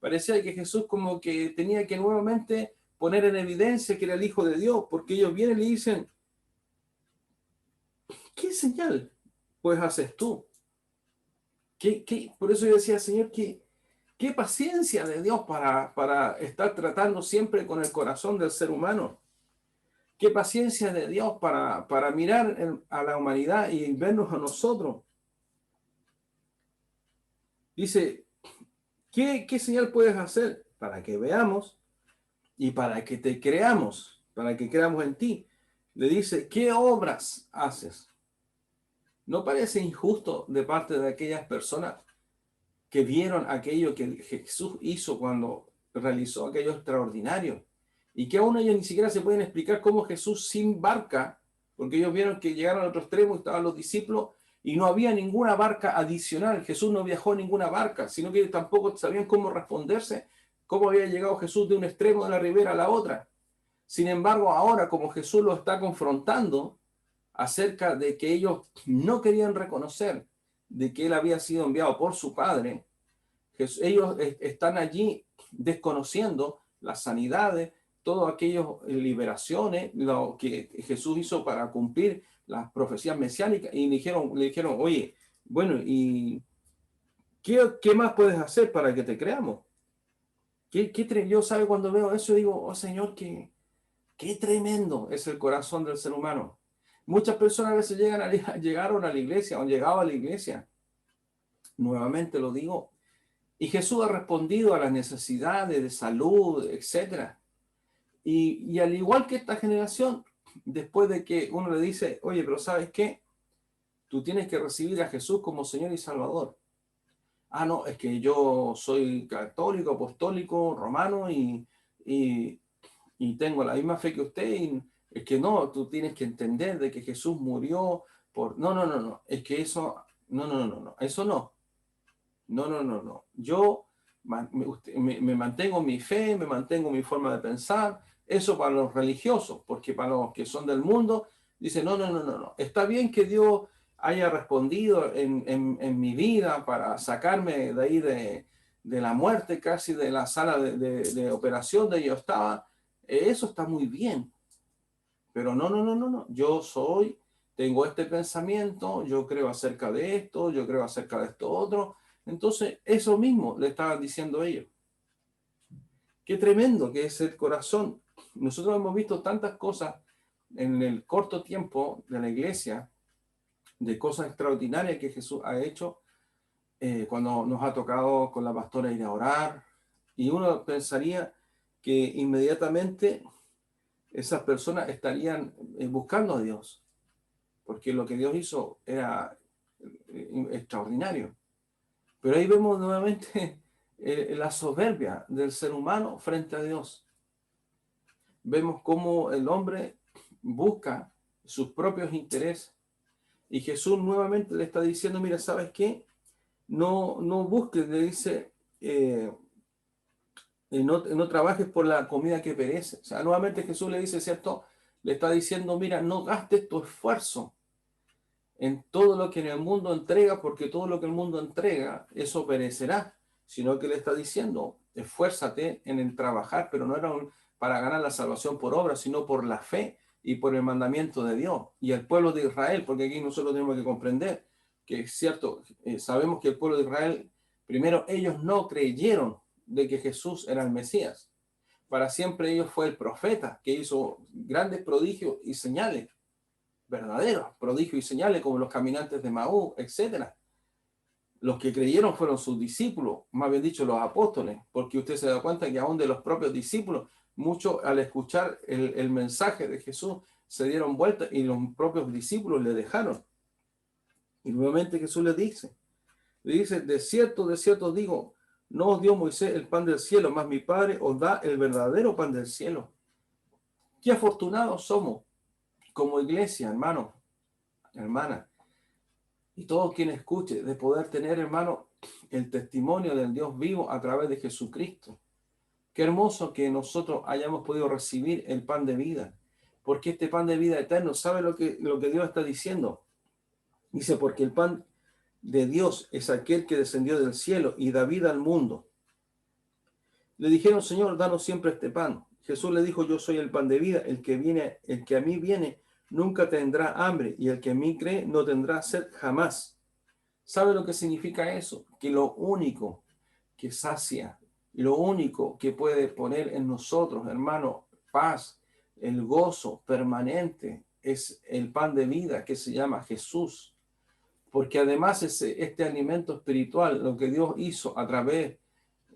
Parecía que Jesús como que tenía que nuevamente poner en evidencia que era el Hijo de Dios, porque ellos vienen y le dicen, ¿qué señal pues haces tú? Por eso yo decía, Señor, qué paciencia de Dios para estar tratando siempre con el corazón del ser humano. Qué paciencia de Dios para mirar a la humanidad y vernos a nosotros. Dice, ¿qué señal puedes hacer? Para que veamos y para que te creamos, para que creamos en ti. Le dice, ¿qué obras haces? ¿No parece injusto de parte de aquellas personas que vieron aquello que Jesús hizo cuando realizó aquello extraordinario? Y que aún ellos ni siquiera se pueden explicar cómo Jesús sin barca, porque ellos vieron que llegaron al otro extremo, estaban los discípulos, y no había ninguna barca adicional. Jesús no viajó en ninguna barca, sino que tampoco sabían cómo responderse, cómo había llegado Jesús de un extremo de la ribera a la otra. Sin embargo, ahora, como Jesús lo está confrontando acerca de que ellos no querían reconocer de que él había sido enviado por su Padre, ellos están allí desconociendo las sanidades, todas aquellas liberaciones, lo que Jesús hizo para cumplir las profecías mesiánicas, y le dijeron, oye, bueno, ¿y qué más puedes hacer para que te creamos? Yo sabe cuando veo eso digo, oh Señor, qué tremendo es el corazón del ser humano. Muchas personas a veces llegaron a la iglesia o han llegado a la iglesia, nuevamente lo digo, y Jesús ha respondido a las necesidades de salud, etcétera. Y al igual que esta generación, después de que uno le dice, oye, pero ¿sabes qué? Tú tienes que recibir a Jesús como Señor y Salvador. Ah, no, es que yo soy católico, apostólico, romano y, y tengo la misma fe que usted. Y es que no, tú tienes que entender de que Jesús murió por... No, no, no, no, es que eso... No, no, no, no, no, eso no. No, no, no, no. Yo me mantengo mi fe, me mantengo mi forma de pensar. Eso para los religiosos, porque para los que son del mundo, dice, no, no, no, no, no. Está bien que Dios haya respondido en mi vida para sacarme de ahí de la muerte, casi de la sala de operación de yo estaba. Eso está muy bien. Pero no, no, no, no, no. Tengo este pensamiento, yo creo acerca de esto, yo creo acerca de esto otro. Entonces, eso mismo le estaban diciendo ellos. Qué tremendo que es el corazón. Nosotros hemos visto tantas cosas en el corto tiempo de la iglesia, de cosas extraordinarias que Jesús ha hecho, cuando nos ha tocado con la pastora ir a orar, y uno pensaría que inmediatamente esas personas estarían buscando a Dios, porque lo que Dios hizo era extraordinario. Pero ahí vemos nuevamente la soberbia del ser humano frente a Dios. Vemos cómo el hombre busca sus propios intereses. Y Jesús nuevamente le está diciendo, mira, ¿sabes qué? No busques, le dice, no trabajes por la comida que perece. O sea, nuevamente Jesús le dice, ¿cierto? Le está diciendo, mira, no gastes tu esfuerzo en todo lo que en el mundo entrega, porque todo lo que el mundo entrega, eso perecerá, sino que le está diciendo, esfuérzate en el trabajar, pero no era para ganar la salvación por obra, sino por la fe y por el mandamiento de Dios. Y el pueblo de Israel, porque aquí nosotros tenemos que comprender que es cierto, sabemos que el pueblo de Israel, primero ellos no creyeron de que Jesús era el Mesías. Para siempre ellos fue el profeta que hizo grandes prodigios y señales, verdaderos prodigios y señales, como los caminantes de Maú, etcétera. Los que creyeron fueron sus discípulos, más bien dicho, los apóstoles, porque usted se da cuenta que aún de los propios discípulos, muchos al escuchar el mensaje de Jesús se dieron vuelta y los propios discípulos le dejaron. Y nuevamente Jesús le dice, de cierto digo, no os dio Moisés el pan del cielo, mas mi Padre os da el verdadero pan del cielo. Qué afortunados somos como iglesia, hermano, hermana, y todo quien escuche, de poder tener, hermano, el testimonio del Dios vivo a través de Jesucristo. Qué hermoso que nosotros hayamos podido recibir el pan de vida, porque este pan de vida eterno, ¿sabe lo que Dios está diciendo? Dice, porque el pan de Dios es aquel que descendió del cielo y da vida al mundo. Le dijeron, Señor, danos siempre este pan. Jesús le dijo, yo soy el pan de vida, el que a mí viene nunca tendrá hambre, y el que en mí cree no tendrá sed jamás. ¿Sabe lo que significa eso? Que lo único que sacia, lo único que puede poner en nosotros, hermano, paz, el gozo permanente, es el pan de vida que se llama Jesús. Porque además este alimento espiritual, lo que Dios hizo a través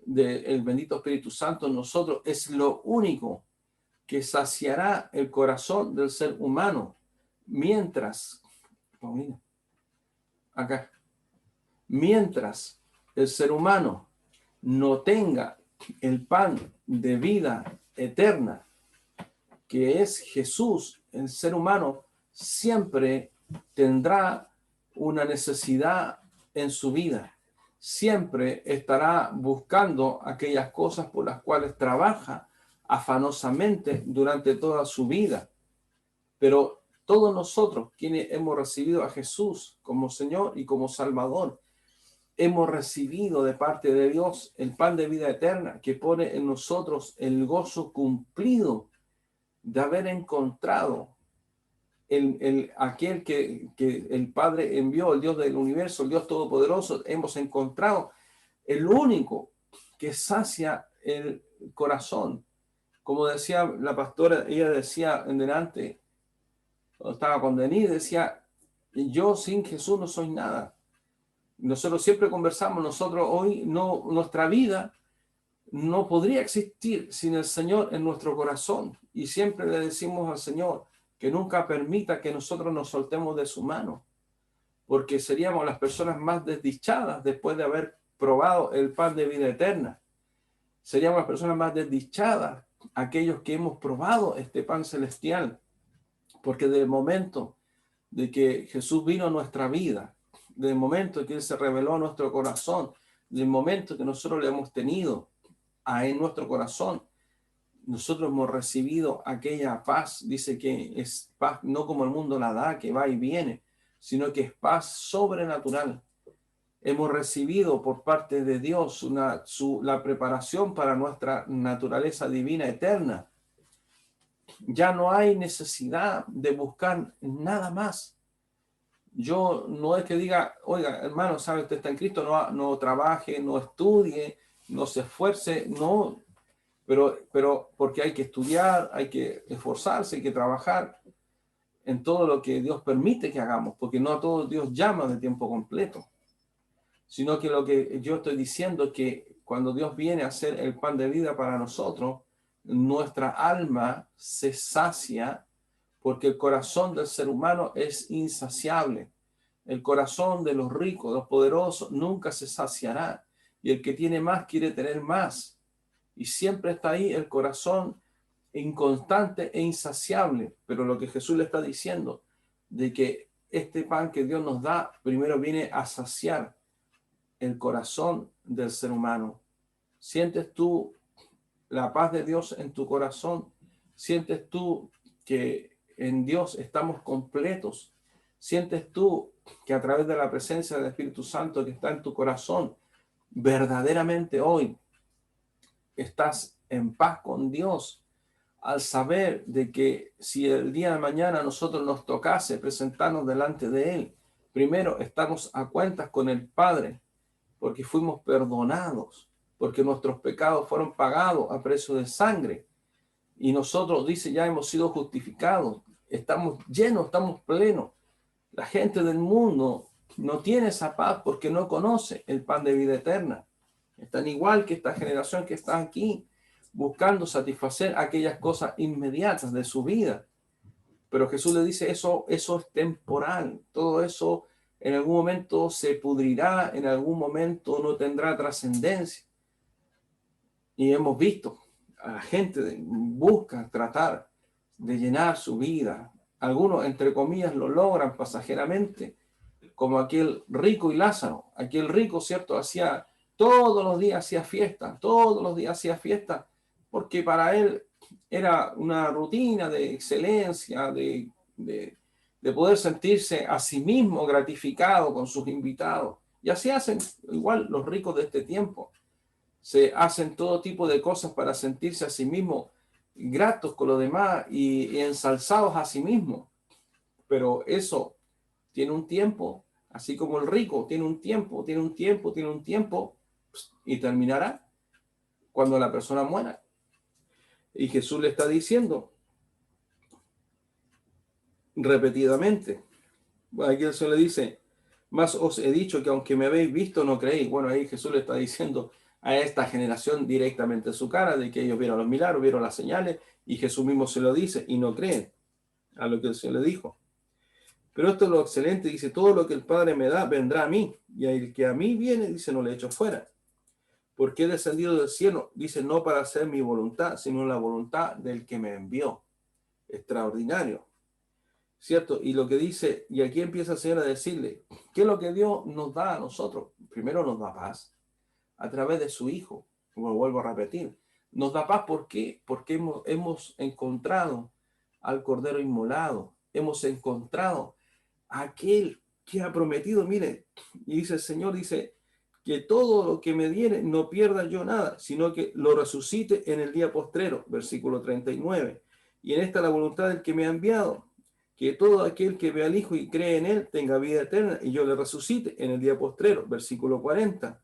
del bendito Espíritu Santo en nosotros, es lo único que saciará el corazón del ser humano. Mientras, acá, mientras el ser humano no tenga el pan de vida eterna, que es Jesús, el ser humano siempre tendrá una necesidad en su vida. Siempre estará buscando aquellas cosas por las cuales trabaja afanosamente durante toda su vida. Pero todos nosotros, quienes hemos recibido a Jesús como Señor y como Salvador, hemos recibido de parte de Dios el pan de vida eterna que pone en nosotros el gozo cumplido de haber encontrado aquel que el Padre envió, el Dios del universo, el Dios todopoderoso. Hemos encontrado el único que sacia el corazón. Como decía la pastora, ella decía en delante, cuando estaba con Denise, decía, yo sin Jesús no soy nada. Nosotros siempre conversamos, nosotros hoy no, nuestra vida no podría existir sin el Señor en nuestro corazón. Y siempre le decimos al Señor que nunca permita que nosotros nos soltemos de su mano, porque seríamos las personas más desdichadas después de haber probado el pan de vida eterna. Seríamos las personas más desdichadas, aquellos que hemos probado este pan celestial, porque desde el momento de que Jesús vino a nuestra vida, desde el momento que Él se reveló a nuestro corazón, desde el momento que nosotros le hemos tenido en nuestro corazón, nosotros hemos recibido aquella paz. Dice que es paz no como el mundo la da, que va y viene, sino que es paz sobrenatural. Hemos recibido por parte de Dios la preparación para nuestra naturaleza divina eterna. Ya no hay necesidad de buscar nada más. Yo no es que diga, oiga, hermano, sabe, usted está en Cristo, no trabaje, no estudie, no se esfuerce, no, pero porque hay que estudiar, hay que esforzarse, hay que trabajar en todo lo que Dios permite que hagamos, porque no a todos Dios llama de tiempo completo, sino que lo que yo estoy diciendo es que cuando Dios viene a hacer el pan de vida para nosotros, nuestra alma se sacia, porque el corazón del ser humano es insaciable. El corazón de los ricos, de los poderosos, nunca se saciará. Y el que tiene más quiere tener más. Y siempre está ahí el corazón inconstante e insaciable. Pero lo que Jesús le está diciendo, de que este pan que Dios nos da, primero viene a saciar el corazón del ser humano. ¿Sientes tú la paz de Dios en tu corazón? ¿Sientes tú que en Dios estamos completos? ¿Sientes tú que a través de la presencia del Espíritu Santo que está en tu corazón, verdaderamente hoy estás en paz con Dios, al saber de que si el día de mañana a nosotros nos tocase presentarnos delante de Él, primero estamos a cuentas con el Padre, porque fuimos perdonados, porque nuestros pecados fueron pagados a precio de sangre, y nosotros, dice, ya hemos sido justificados, estamos llenos, estamos plenos. La gente del mundo no tiene esa paz porque no conoce el pan de vida eterna. Están igual que esta generación que está aquí, buscando satisfacer aquellas cosas inmediatas de su vida. Pero Jesús le dice, eso es temporal. Todo eso en algún momento se pudrirá, en algún momento no tendrá trascendencia. Y hemos visto a la gente busca tratar de llenar su vida. Algunos, entre comillas, lo logran pasajeramente, como aquel rico y Lázaro. Aquel rico, ¿cierto? Todos los días hacía fiesta, porque para él era una rutina de excelencia, de poder sentirse a sí mismo gratificado con sus invitados. Y así hacen igual los ricos de este tiempo. Se hacen todo tipo de cosas para sentirse a sí mismos gratos con los demás y ensalzados a sí mismos. Pero eso tiene un tiempo, así como el rico tiene un tiempo, tiene un tiempo, tiene un tiempo, y terminará cuando la persona muera. Y Jesús le está diciendo repetidamente, aquí el Señor le dice, más os he dicho que aunque me habéis visto no creéis. Bueno, ahí Jesús le está diciendo a esta generación directamente en su cara de que ellos vieron los milagros, vieron las señales, y Jesús mismo se lo dice y no creen a lo que el Señor le dijo. Pero esto es lo excelente, dice, todo lo que el Padre me da vendrá a mí, y el que a mí viene, dice, no le echo fuera. Porque he descendido del cielo, dice, no para hacer mi voluntad, sino la voluntad del que me envió. Extraordinario, ¿cierto? Y lo que dice, y aquí empieza el Señor a decirle, ¿qué es lo que Dios nos da a nosotros? Primero nos da paz a través de su Hijo, como vuelvo a repetir. Nos da paz, ¿por qué? Porque hemos encontrado al Cordero inmolado, hemos encontrado a aquel que ha prometido, mire, y dice el Señor, dice, que todo lo que me diere no pierda yo nada, sino que lo resucite en el día postrero, versículo 39. Y en esta la voluntad del que me ha enviado, que todo aquel que ve al Hijo y cree en él tenga vida eterna, y yo le resucite en el día postrero, versículo 40.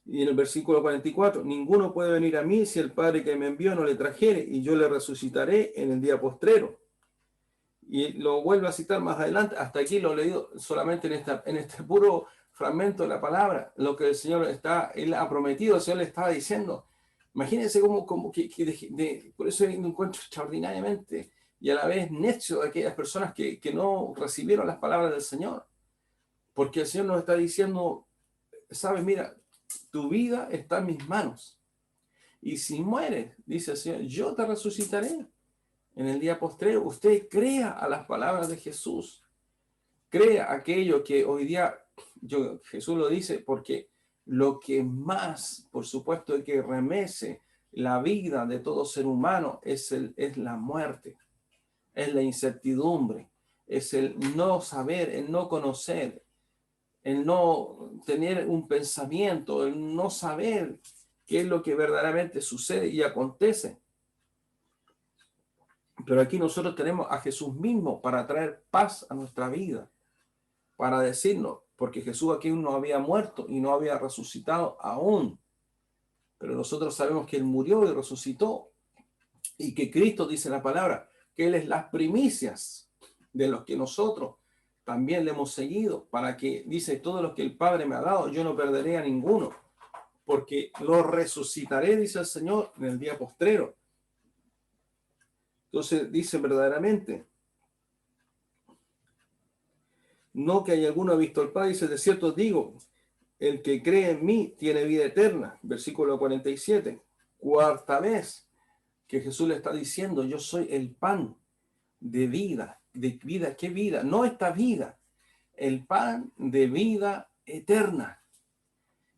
Y en el versículo 44, ninguno puede venir a mí si el Padre que me envió no le trajere, y yo le resucitaré en el día postrero. Y lo vuelvo a citar más adelante, hasta aquí lo he leído solamente en este puro fragmento de la palabra, lo que el Señor él ha prometido, el Señor le estaba diciendo. Imagínense cómo por eso me encuentro extraordinariamente y a la vez necio de aquellas personas que no recibieron las palabras del Señor. Porque el Señor nos está diciendo, sabes, mira, tu vida está en mis manos. Y si mueres, dice el Señor, yo te resucitaré en el día postrero. Usted crea a las palabras de Jesús. Crea aquello que hoy día, Jesús lo dice, porque lo que más, por supuesto, que remece la vida de todo ser humano es la muerte, es la incertidumbre, es el no saber, el no conocer, el no tener un pensamiento, el no saber qué es lo que verdaderamente sucede y acontece. Pero aquí nosotros tenemos a Jesús mismo para traer paz a nuestra vida, para decirnos, porque Jesús aquí no había muerto y no había resucitado aún, pero nosotros sabemos que Él murió y resucitó, y que Cristo, dice la palabra, que Él es las primicias de los que nosotros también le hemos seguido, para que, dice, todos los que el Padre me ha dado, yo no perderé a ninguno, porque lo resucitaré, dice el Señor, en el día postrero. Entonces dice verdaderamente, no que hay alguno visto al Padre, dice, de cierto digo, el que cree en mí tiene vida eterna. Versículo 47. Cuarta vez que Jesús le está diciendo, yo soy el pan de vida. ¿De vida? ¿Qué vida? No esta vida. El pan de vida eterna.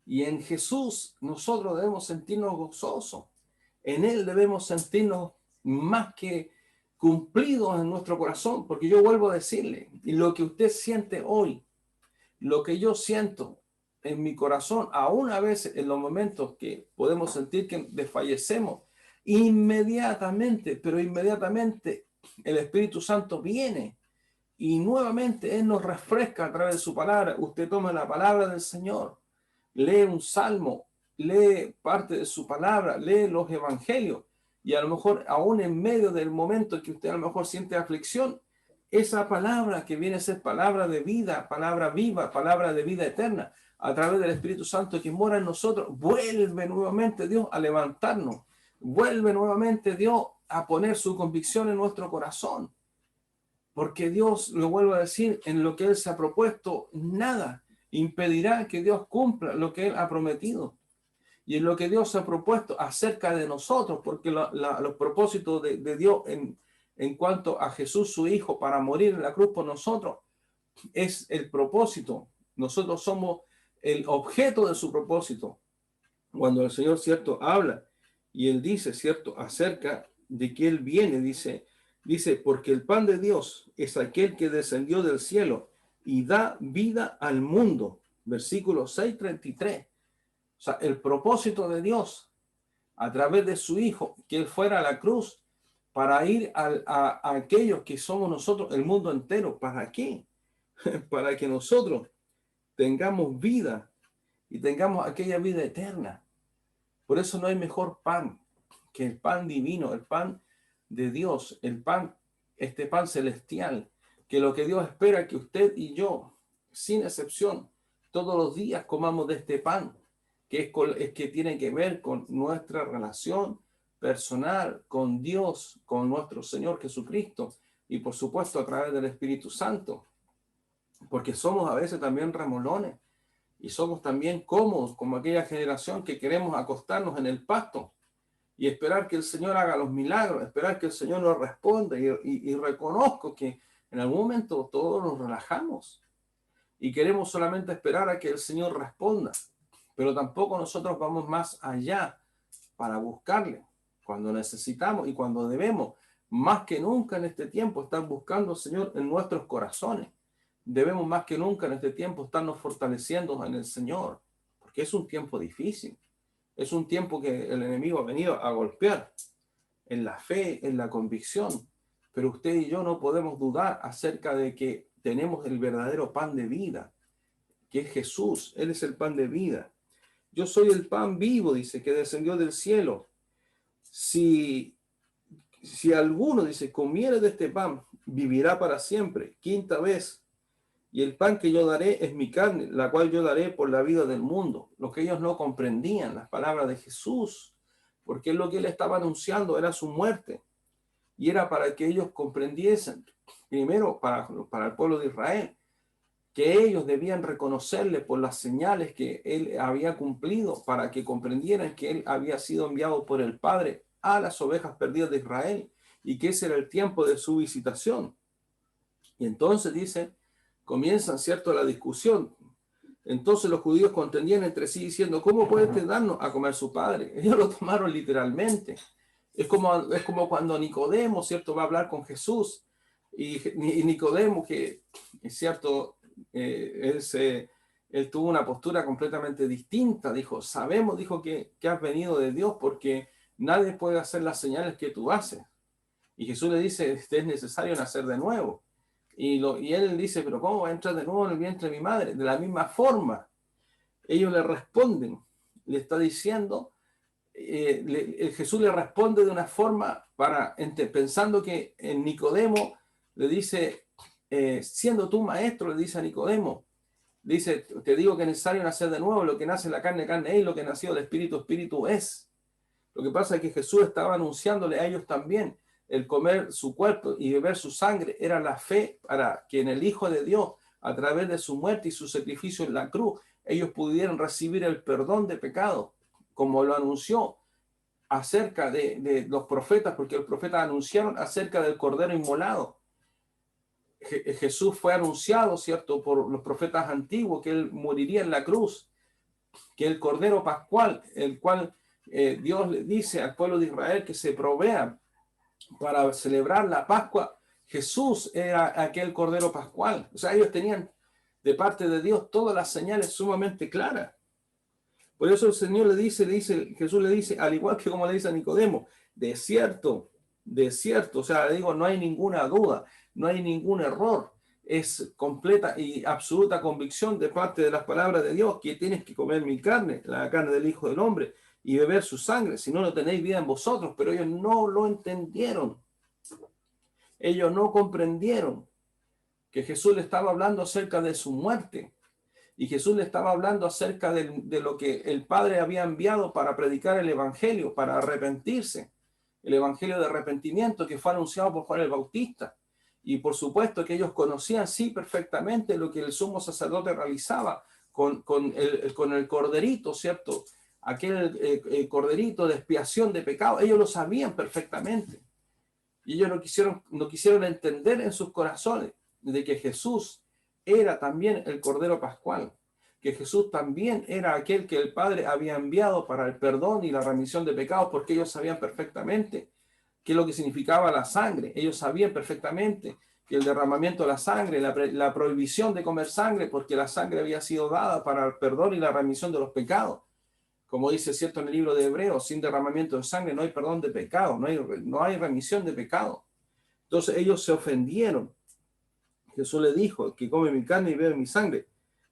Y en Jesús nosotros debemos sentirnos gozosos. En Él debemos sentirnos más que cumplidos en nuestro corazón. Porque yo vuelvo a decirle, y lo que usted siente hoy, lo que yo siento en mi corazón, aún a veces en los momentos que podemos sentir que desfallecemos, inmediatamente, pero inmediatamente el Espíritu Santo viene y nuevamente Él nos refresca a través de su palabra. Usted toma la palabra del Señor, lee un salmo, lee parte de su palabra, lee los evangelios, y a lo mejor aún en medio del momento que usted a lo mejor siente aflicción, esa palabra que viene a ser palabra de vida, palabra viva, palabra de vida eterna, a través del Espíritu Santo que mora en nosotros, vuelve nuevamente Dios a levantarnos, vuelve nuevamente Dios a poner su convicción en nuestro corazón, porque Dios, lo vuelvo a decir, en lo que Él se ha propuesto, nada impedirá que Dios cumpla lo que Él ha prometido. Y en lo que Dios ha propuesto acerca de nosotros, porque los propósitos de Dios en cuanto a Jesús, su Hijo, para morir en la cruz por nosotros, es el propósito. Nosotros somos el objeto de su propósito. Cuando el Señor, cierto, habla Y él dice, ¿cierto?, acerca de que él viene, dice, porque el pan de Dios es aquel que descendió del cielo y da vida al mundo. Versículo 6:33. O sea, el propósito de Dios a través de su Hijo, que él fuera a la cruz para ir a aquellos que somos nosotros, el mundo entero. ¿Para qué? Para que nosotros tengamos vida y tengamos aquella vida eterna. Por eso no hay mejor pan que el pan divino, el pan de Dios, el pan, este pan celestial, que lo que Dios espera que usted y yo, sin excepción, todos los días comamos de este pan, es que tiene que ver con nuestra relación personal con Dios, con nuestro Señor Jesucristo, y por supuesto a través del Espíritu Santo, porque somos a veces también remolones, y somos también cómodos, como aquella generación que queremos acostarnos en el pasto y esperar que el Señor haga los milagros, esperar que el Señor nos responda, y reconozco que en algún momento todos nos relajamos y queremos solamente esperar a que el Señor responda, pero tampoco nosotros vamos más allá para buscarle cuando necesitamos y cuando debemos. Más que nunca en este tiempo estar buscando al Señor en nuestros corazones. Debemos más que nunca en este tiempo estarnos fortaleciendo en el Señor, porque es un tiempo difícil. Es un tiempo que el enemigo ha venido a golpear en la fe, en la convicción, pero usted y yo no podemos dudar acerca de que tenemos el verdadero pan de vida, que es Jesús. Él es el pan de vida. Yo soy el pan vivo, dice, que descendió del cielo. Si alguno, dice, comiere de este pan, vivirá para siempre. Quinta vez. Y el pan que yo daré es mi carne, la cual yo daré por la vida del mundo. Lo que ellos no comprendían, las palabras de Jesús, porque lo que él estaba anunciando era su muerte. Y era para que ellos comprendiesen, primero para el pueblo de Israel, que ellos debían reconocerle por las señales que él había cumplido, para que comprendieran que él había sido enviado por el Padre a las ovejas perdidas de Israel, y que ese era el tiempo de su visitación. Y entonces dice, comienzan, ¿cierto?, la discusión. Entonces los judíos contendían entre sí diciendo, ¿cómo puede este darnos a comer su padre? Ellos lo tomaron literalmente. Es como cuando Nicodemo, ¿cierto?, va a hablar con Jesús, y Nicodemo, que es cierto, él tuvo una postura completamente distinta. Dijo, sabemos, dijo, que has venido de Dios, porque nadie puede hacer las señales que tú haces. Y Jesús le dice, es necesario nacer de nuevo. Y él dice, pero ¿cómo va a entrar de nuevo en el vientre de mi madre? De la misma forma, ellos le responden, le está diciendo, Jesús le responde de una forma pensando que en Nicodemo le dice, siendo tú maestro, le dice a Nicodemo, dice, te digo que es necesario nacer de nuevo, lo que nace en la carne, carne es, y lo que nació del espíritu, espíritu es. Lo que pasa es que Jesús estaba anunciándole a ellos también, el comer su cuerpo y beber su sangre era la fe para que en el Hijo de Dios, a través de su muerte y su sacrificio en la cruz, ellos pudieran recibir el perdón de pecado, como lo anunció acerca de los profetas, porque los profetas anunciaron acerca del Cordero inmolado. Jesús fue anunciado, ¿cierto?, por los profetas antiguos, que él moriría en la cruz, que el Cordero Pascual, el cual Dios le dice al pueblo de Israel que se provea para celebrar la Pascua. Jesús era aquel Cordero Pascual. O sea, ellos tenían de parte de Dios todas las señales sumamente claras. Por eso el Señor Jesús le dice, al igual que como le dice a Nicodemo, de cierto, o sea, le digo, no hay ninguna duda, no hay ningún error. Es completa y absoluta convicción de parte de las palabras de Dios que tienes que comer mi carne, la carne del Hijo del Hombre, y beber su sangre, si no, no tenéis vida en vosotros. Pero ellos no lo entendieron. Ellos no comprendieron que Jesús le estaba hablando acerca de su muerte. Y Jesús le estaba hablando acerca de lo que el Padre había enviado para predicar el Evangelio, para arrepentirse. El Evangelio de arrepentimiento que fue anunciado por Juan el Bautista. Y por supuesto que ellos conocían, sí, perfectamente lo que el sumo sacerdote realizaba con el corderito, ¿cierto? Aquel corderito de expiación de pecado. Ellos lo sabían perfectamente. Y ellos no quisieron entender en sus corazones de que Jesús era también el Cordero Pascual. que Jesús también era aquel que el Padre había enviado para el perdón y la remisión de pecados, porque ellos sabían perfectamente qué es lo que significaba la sangre. Ellos sabían perfectamente que el derramamiento de la sangre, la prohibición de comer sangre, porque la sangre había sido dada para el perdón y la remisión de los pecados. Como dice cierto en el libro de Hebreos, sin derramamiento de sangre no hay perdón de pecado, no hay remisión de pecado. Entonces ellos se ofendieron. Jesús le dijo: el que come mi carne y bebe mi sangre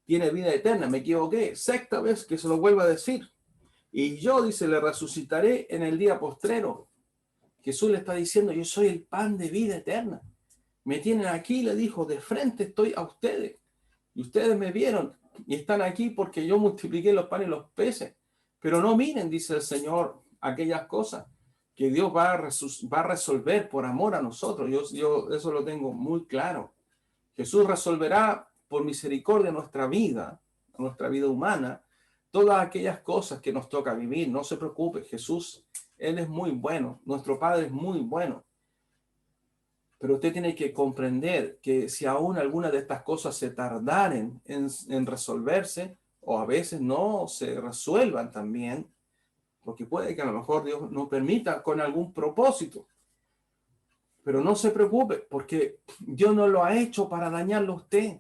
tiene vida eterna. Me equivoqué, sexta vez que se lo vuelvo a decir. Y yo, dice, le resucitaré en el día postrero. Jesús le está diciendo: yo soy el pan de vida eterna. Me tienen aquí, le dijo, de frente estoy a ustedes. Y ustedes me vieron y están aquí porque yo multipliqué los panes y los peces. Pero no miren, dice el Señor, aquellas cosas que Dios va a resolver por amor a nosotros. Yo eso lo tengo muy claro. Jesús resolverá por misericordia nuestra vida humana, todas aquellas cosas que nos toca vivir. No se preocupe, Jesús, Él es muy bueno, nuestro Padre es muy bueno. Pero usted tiene que comprender que si aún alguna de estas cosas se tardaren en resolverse, o a veces no se resuelvan también, porque puede que a lo mejor Dios no permita con algún propósito. Pero no se preocupe, porque Dios no lo ha hecho para dañarlo a usted.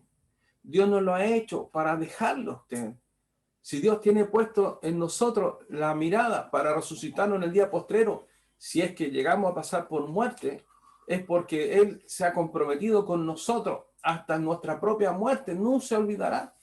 Dios no lo ha hecho para dejarlo a usted. Si Dios tiene puesto en nosotros la mirada para resucitarnos en el día postrero, si es que llegamos a pasar por muerte, es porque Él se ha comprometido con nosotros hasta nuestra propia muerte. No se olvidará.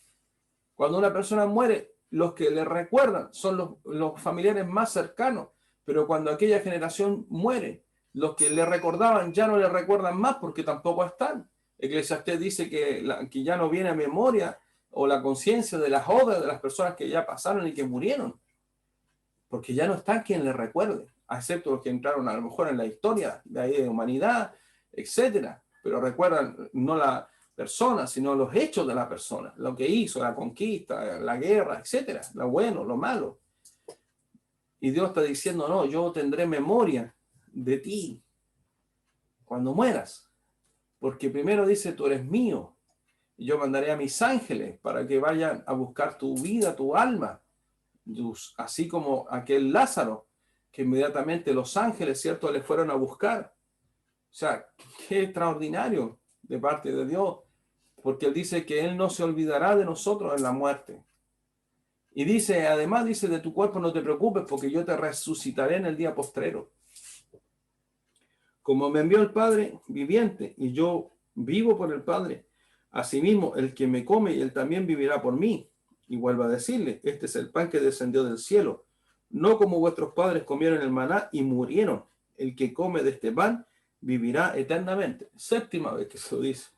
Cuando una persona muere, los que le recuerdan son los familiares más cercanos, pero cuando aquella generación muere, los que le recordaban ya no le recuerdan más porque tampoco están. Eclesiastés dice que ya no viene a memoria o la conciencia de las obras de las personas que ya pasaron y que murieron, porque ya no está quien le recuerde, excepto los que entraron a lo mejor en la historia de ahí de humanidad, etcétera, pero recuerdan no la persona, sino los hechos de la persona, lo que hizo, la conquista, la guerra, etcétera, lo bueno, lo malo. Y Dios está diciendo: no, yo tendré memoria de ti cuando mueras, porque primero dice: tú eres mío, y yo mandaré a mis ángeles para que vayan a buscar tu vida, tu alma, así como aquel Lázaro, que inmediatamente los ángeles, ¿cierto?, le fueron a buscar. O sea, qué extraordinario de parte de Dios, porque Él dice que Él no se olvidará de nosotros en la muerte. Y dice, además dice, de tu cuerpo no te preocupes, porque yo te resucitaré en el día postrero. Como me envió el Padre viviente, y yo vivo por el Padre, asimismo el que me come, él también vivirá por mí. Y vuelvo a decirle: este es el pan que descendió del cielo, no como vuestros padres comieron el maná y murieron. El que come de este pan vivirá eternamente. Séptima vez que se lo dice.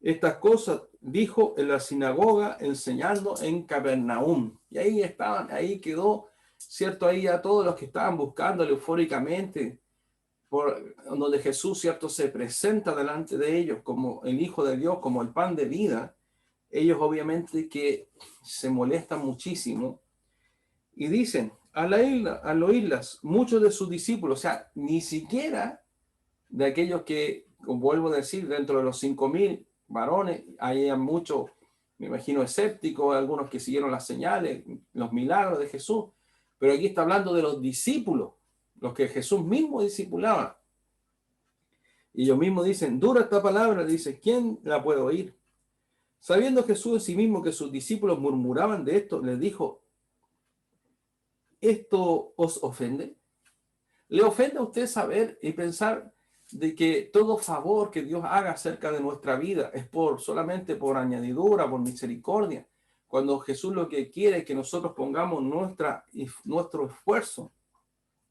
Estas cosas dijo en la sinagoga, enseñando en Capernaum. Y ahí estaban, ahí quedó, ¿cierto? Ahí a todos los que estaban buscándole eufóricamente, donde Jesús, ¿cierto?, se presenta delante de ellos como el Hijo de Dios, como el pan de vida. Ellos obviamente que se molestan muchísimo y dicen, al oírlas, muchos de sus discípulos, o sea, ni siquiera de aquellos que, como vuelvo a decir, dentro de los 5,000 varones, hay muchos, me imagino, escépticos, algunos que siguieron las señales, los milagros de Jesús, pero aquí está hablando de los discípulos, los que Jesús mismo discipulaba. Y ellos mismos dicen: dura esta palabra, dice, ¿quién la puede oír? Sabiendo Jesús de sí mismo que sus discípulos murmuraban de esto, les dijo: ¿esto os ofende? ¿Le ofende a usted saber y pensar de que todo favor que Dios haga acerca de nuestra vida es solamente por añadidura, por misericordia? Cuando Jesús lo que quiere es que nosotros pongamos nuestro esfuerzo,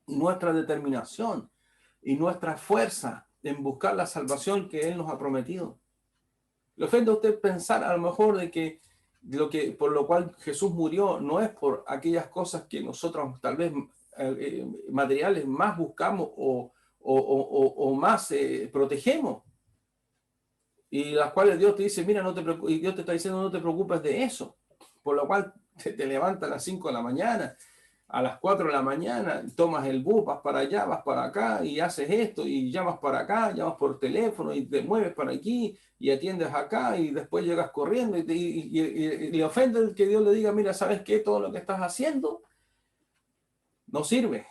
nuestra determinación y nuestra fuerza en buscar la salvación que Él nos ha prometido. ¿Le ofende a usted pensar a lo mejor de que por lo cual Jesús murió no es por aquellas cosas que nosotros tal vez materiales más buscamos o más protegemos? Y las cuales Dios te dice: mira, no te preocupes, y Dios te está diciendo: no te preocupes de eso, por lo cual te levantas a las 5 de la mañana, a las 4 de la mañana, tomas el bus, vas para allá, vas para acá y haces esto y llamas para acá, llamas por teléfono y te mueves para aquí y atiendes acá y después llegas corriendo y le ofende el que Dios le diga, mira, ¿sabes qué? Todo lo que estás haciendo no sirve.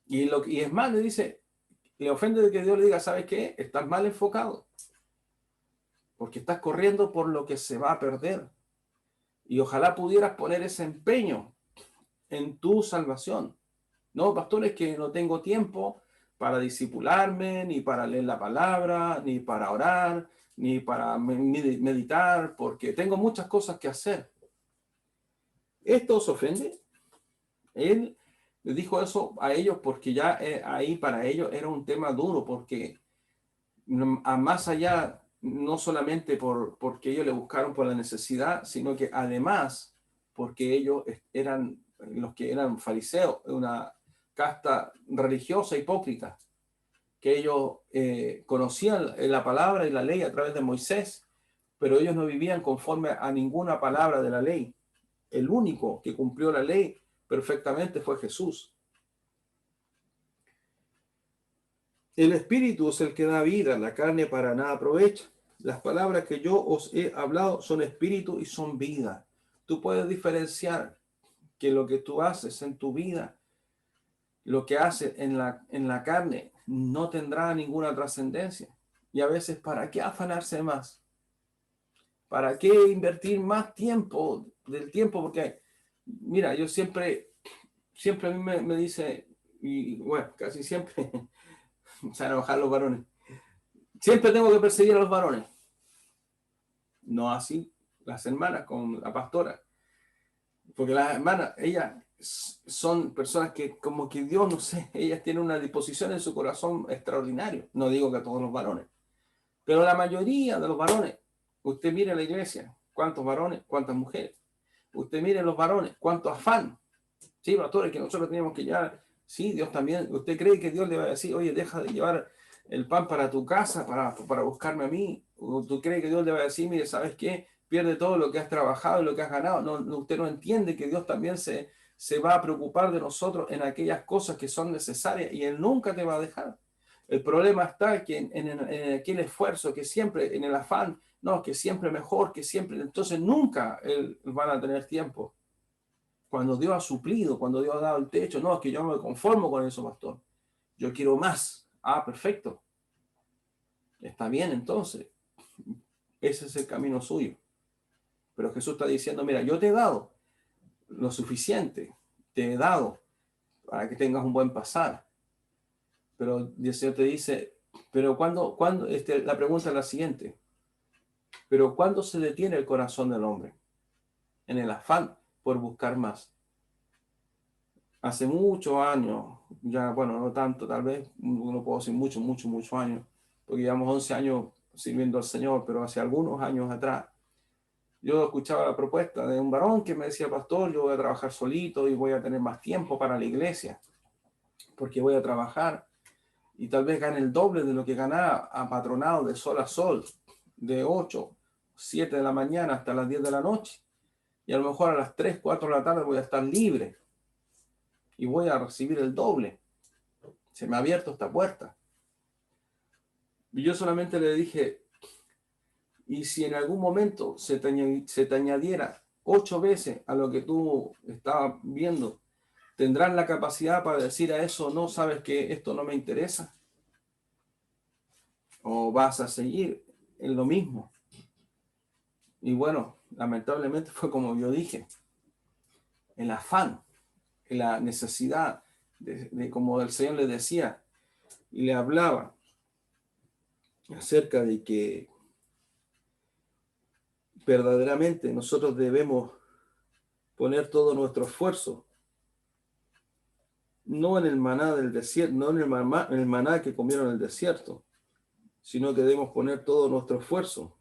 Y es más, le dice, le ofende de que Dios le diga, ¿sabes qué? Estás mal enfocado porque estás corriendo por lo que se va a perder. Y ojalá pudieras poner ese empeño en tu salvación. No, pastor, es que no tengo tiempo para disipularme, ni para leer la palabra, ni para orar, ni para meditar, porque tengo muchas cosas que hacer. ¿Esto os ofende? Él le dijo eso a ellos porque ya ahí para ellos era un tema duro, porque a más allá, no solamente porque ellos le buscaron por la necesidad, sino que además porque ellos eran los que eran fariseos, una casta religiosa hipócrita, que ellos conocían la palabra y la ley a través de Moisés, pero ellos no vivían conforme a ninguna palabra de la ley. El único que cumplió la ley perfectamente fue Jesús. El espíritu es el que da vida, la carne para nada aprovecha. Las palabras que yo os he hablado son espíritu y son vida. Tú puedes diferenciar que lo que tú haces en tu vida, lo que haces en la carne, no tendrá ninguna trascendencia. Y a veces, ¿para qué afanarse más? ¿Para qué invertir más tiempo del tiempo? Porque, mira, yo siempre a mí me dice, y bueno, casi siempre, se van a enojar los varones, siempre tengo que perseguir a los varones. No así las hermanas con la pastora. Porque las hermanas, ellas son personas que como que Dios, no sé, ellas tienen una disposición en su corazón extraordinario. No digo que todos los varones, pero la mayoría de los varones, usted mire la iglesia, cuántos varones, cuántas mujeres. Usted mire los varones, cuánto afán. Sí, pastores, que nosotros teníamos que llevar. Sí, Dios también. ¿Usted cree que Dios le va a decir, oye, deja de llevar el pan para tu casa, para buscarme a mí? ¿O tú crees que Dios le va a decir, mire, ¿sabes qué? Pierde todo lo que has trabajado y lo que has ganado. No, usted no entiende que Dios también se va a preocupar de nosotros en aquellas cosas que son necesarias y Él nunca te va a dejar. El problema está que en aquel esfuerzo, que siempre, en el afán, no, que siempre mejor, que siempre, entonces nunca van a tener tiempo. Cuando Dios ha suplido, cuando Dios ha dado el techo, no, es que yo no me conformo con eso, pastor. Yo quiero más. Ah, perfecto. Está bien, entonces. Ese es el camino suyo. Pero Jesús está diciendo, mira, yo te he dado lo suficiente. Te he dado para que tengas un buen pasar. Pero el Señor te dice, pero la pregunta es la siguiente. Pero ¿cuándo se detiene el corazón del hombre? En el afán por buscar más. Hace muchos años, ya, bueno, no tanto, tal vez, no puedo decir muchos años, porque llevamos 11 años sirviendo al Señor, pero hace algunos años atrás, yo escuchaba la propuesta de un varón que me decía, pastor, yo voy a trabajar solito y voy a tener más tiempo para la iglesia, porque voy a trabajar y tal vez gane el doble de lo que ganaba apatronado de sol a sol, de 8, 7 de la mañana hasta las 10 de la noche, y a lo mejor a las 3, 4 de la tarde voy a estar libre y voy a recibir el doble. Se me ha abierto esta puerta. Y yo solamente le dije, y si en algún momento se te añadiera 8 veces a lo que tú estabas viendo, ¿tendrás la capacidad para decir a eso, no, sabes que esto no me interesa? ¿O vas a seguir en lo mismo? Y bueno, lamentablemente fue como yo dije, el afán, la necesidad de como el Señor le decía y le hablaba acerca de que verdaderamente nosotros debemos poner todo nuestro esfuerzo, no en el maná del desierto, no en el maná que comieron en el desierto, sino que debemos poner todo nuestro esfuerzo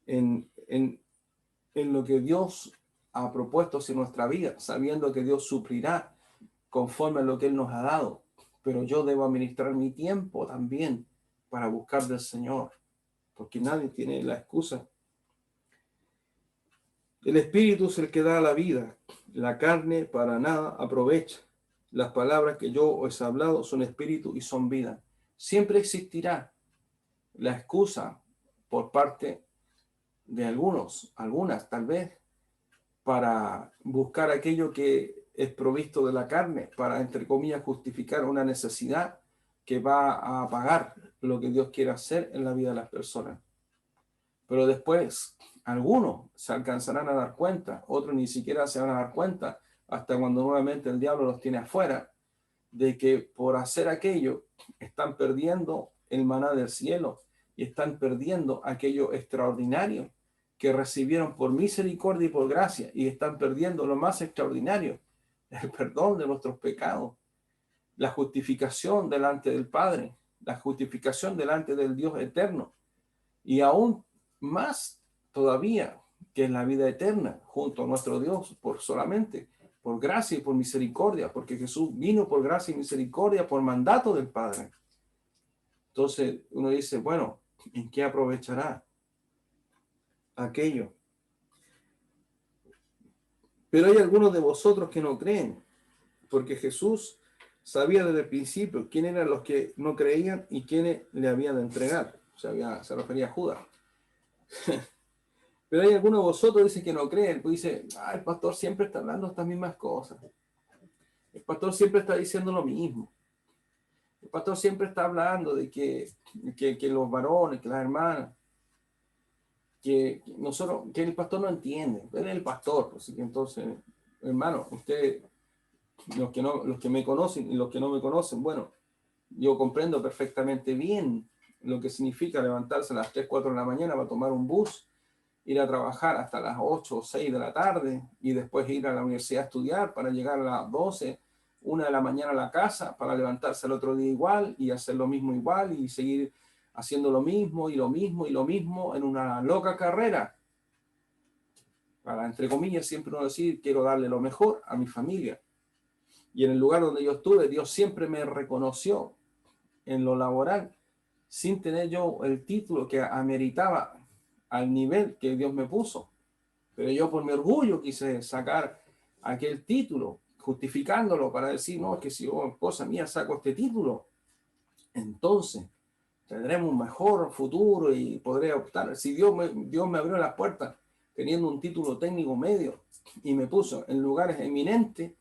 en lo que Dios ha propuesto hacia nuestra vida, sabiendo que Dios suplirá conforme a lo que Él nos ha dado. Pero yo debo administrar mi tiempo también para buscar del Señor, porque nadie tiene la excusa. El espíritu es el que da la vida, la carne para nada aprovecha. Las palabras que yo os he hablado son espíritu y son vida. Siempre existirá la excusa por parte de algunas tal vez, para buscar aquello que es provisto de la carne, para, entre comillas, justificar una necesidad que va a pagar lo que Dios quiere hacer en la vida de las personas. Pero después, algunos se alcanzarán a dar cuenta, otros ni siquiera se van a dar cuenta, hasta cuando nuevamente el diablo los tiene afuera, de que por hacer aquello están perdiendo el maná del cielo y están perdiendo aquello extraordinario que recibieron por misericordia y por gracia, y están perdiendo lo más extraordinario, el perdón de nuestros pecados, la justificación delante del Padre, la justificación delante del Dios eterno, y aún más todavía, que es la vida eterna junto a nuestro Dios, por solamente por gracia y por misericordia, porque Jesús vino por gracia y misericordia por mandato del Padre. Entonces uno dice, bueno, ¿en qué aprovechará aquello? Pero hay algunos de vosotros que no creen, porque Jesús sabía desde el principio quién eran los que no creían y quiénes le habían de entregar. Se refería a Judas. Pero hay algunos de vosotros dicen que no creen, pues dice, el pastor siempre está hablando estas mismas cosas. El pastor siempre está diciendo lo mismo. El pastor siempre está hablando de que los varones, que las hermanas, que nosotros, que el pastor no entiende. Él es el pastor, así que entonces, hermano, ustedes, los que me conocen y los que no me conocen, bueno, yo comprendo perfectamente bien lo que significa levantarse a las 3, 4 de la mañana para tomar un bus, ir a trabajar hasta las 8 o 6 de la tarde y después ir a la universidad a estudiar para llegar a las 12, 1 de la mañana a la casa para levantarse el otro día igual y hacer lo mismo igual y seguir haciendo lo mismo y lo mismo y lo mismo en una loca carrera. Para, entre comillas, siempre uno decir, quiero darle lo mejor a mi familia. Y en el lugar donde yo estuve, Dios siempre me reconoció en lo laboral, sin tener yo el título que ameritaba al nivel que Dios me puso. Pero yo por mi orgullo quise sacar aquel título, justificándolo para decir, no, es que si yo, cosa mía, saco este título, entonces tendremos un mejor futuro y podré optar. Si Dios me abrió las puertas teniendo un título técnico medio y me puso en lugares eminentes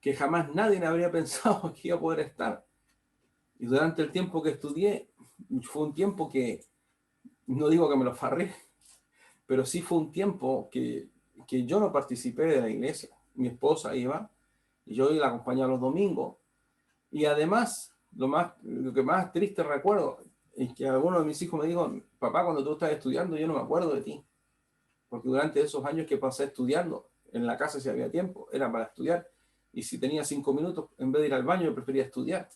que jamás nadie habría pensado que iba a poder estar. Y durante el tiempo que estudié, fue un tiempo que, no digo que me lo farré, pero sí fue un tiempo que yo no participé de la iglesia. Mi esposa iba, y yo la acompañaba los domingos. Y además, lo que más triste recuerdo es que alguno de mis hijos me dijo, papá, cuando tú estás estudiando, yo no me acuerdo de ti. Porque durante esos años que pasé estudiando, en la casa si había tiempo, era para estudiar. Y si tenía 5 minutos, en vez de ir al baño, yo prefería estudiar.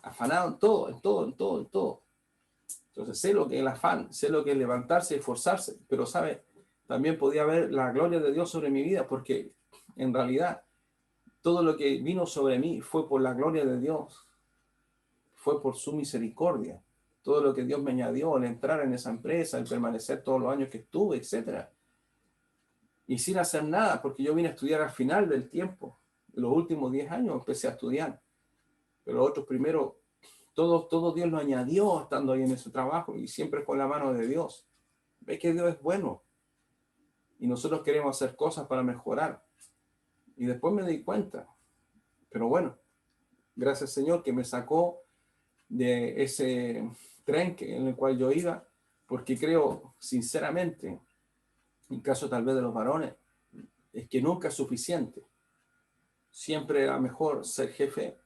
Afanado en todo, en todo, en todo, en todo. Entonces sé lo que es el afán, sé lo que es levantarse y esforzarse, pero ¿sabe? También podía ver la gloria de Dios sobre mi vida, porque en realidad todo lo que vino sobre mí fue por la gloria de Dios, fue por su misericordia. Todo lo que Dios me añadió al entrar en esa empresa, al permanecer todos los años que estuve, etcétera. Y sin hacer nada, porque yo vine a estudiar al final del tiempo. En los últimos 10 años empecé a estudiar, pero los otros primero, todo Dios lo añadió estando ahí en ese trabajo y siempre con la mano de Dios. Ve que Dios es bueno y nosotros queremos hacer cosas para mejorar. Y después me di cuenta, pero bueno, gracias Señor que me sacó de ese tren en el cual yo iba, porque creo sinceramente, en caso tal vez de los varones, es que nunca es suficiente. Siempre era mejor ser jefe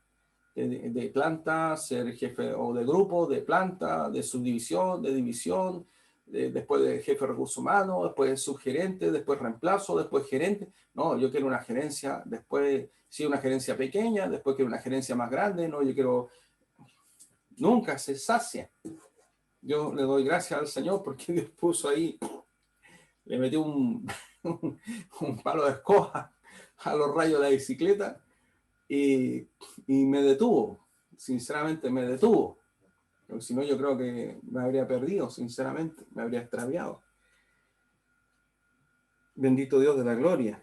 de planta, ser jefe o de grupo, de planta, de subdivisión, de división, después de jefe de recursos humanos, después de subgerente, después reemplazo, después gerente. No, yo quiero una gerencia, después sí una gerencia pequeña, después quiero una gerencia más grande, no, yo quiero... Nunca se sacia. Yo le doy gracias al Señor porque Dios puso ahí, le metió un palo de escoba a los rayos de la bicicleta y me detuvo, sinceramente me detuvo. Porque si no, yo creo que me habría perdido, sinceramente, me habría extraviado. Bendito Dios de la gloria.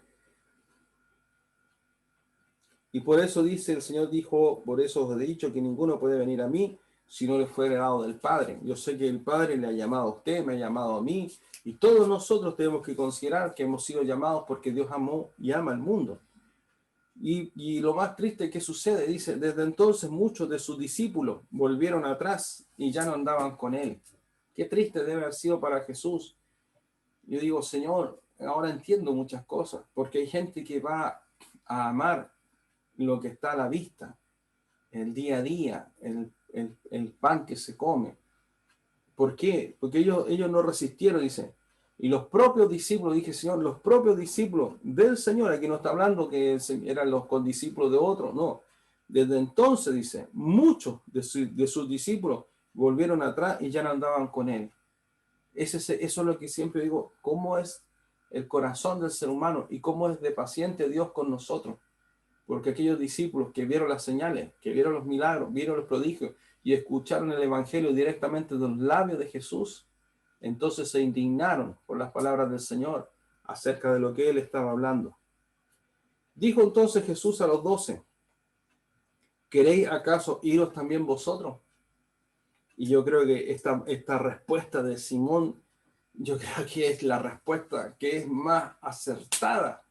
Y por eso dice, el Señor dijo, por eso os he dicho que ninguno puede venir a mí si no le fuere dado del Padre. Yo sé que el Padre le ha llamado a usted, me ha llamado a mí, y todos nosotros tenemos que considerar que hemos sido llamados porque Dios amó y ama al mundo. Y lo más triste que sucede, dice, desde entonces muchos de sus discípulos volvieron atrás y ya no andaban con él. Qué triste debe haber sido para Jesús. Yo digo, Señor, ahora entiendo muchas cosas, porque hay gente que va a amar lo que está a la vista, el día a día, el pan que se come. ¿Por qué? Porque ellos no resistieron, dice. Y los propios discípulos, dije, Señor, los propios discípulos del Señor, aquí no está hablando que eran los condiscípulos de otros, no. Desde entonces, dice, muchos de sus discípulos volvieron atrás y ya no andaban con él. Eso es lo que siempre digo, cómo es el corazón del ser humano y cómo es de paciente Dios con nosotros. Porque aquellos discípulos que vieron las señales, que vieron los milagros, vieron los prodigios y escucharon el evangelio directamente de los labios de Jesús, entonces se indignaron por las palabras del Señor acerca de lo que él estaba hablando. Dijo entonces Jesús a los 12, ¿queréis acaso iros también vosotros? Y yo creo que esta respuesta de Simón, yo creo que es la respuesta que es más acertada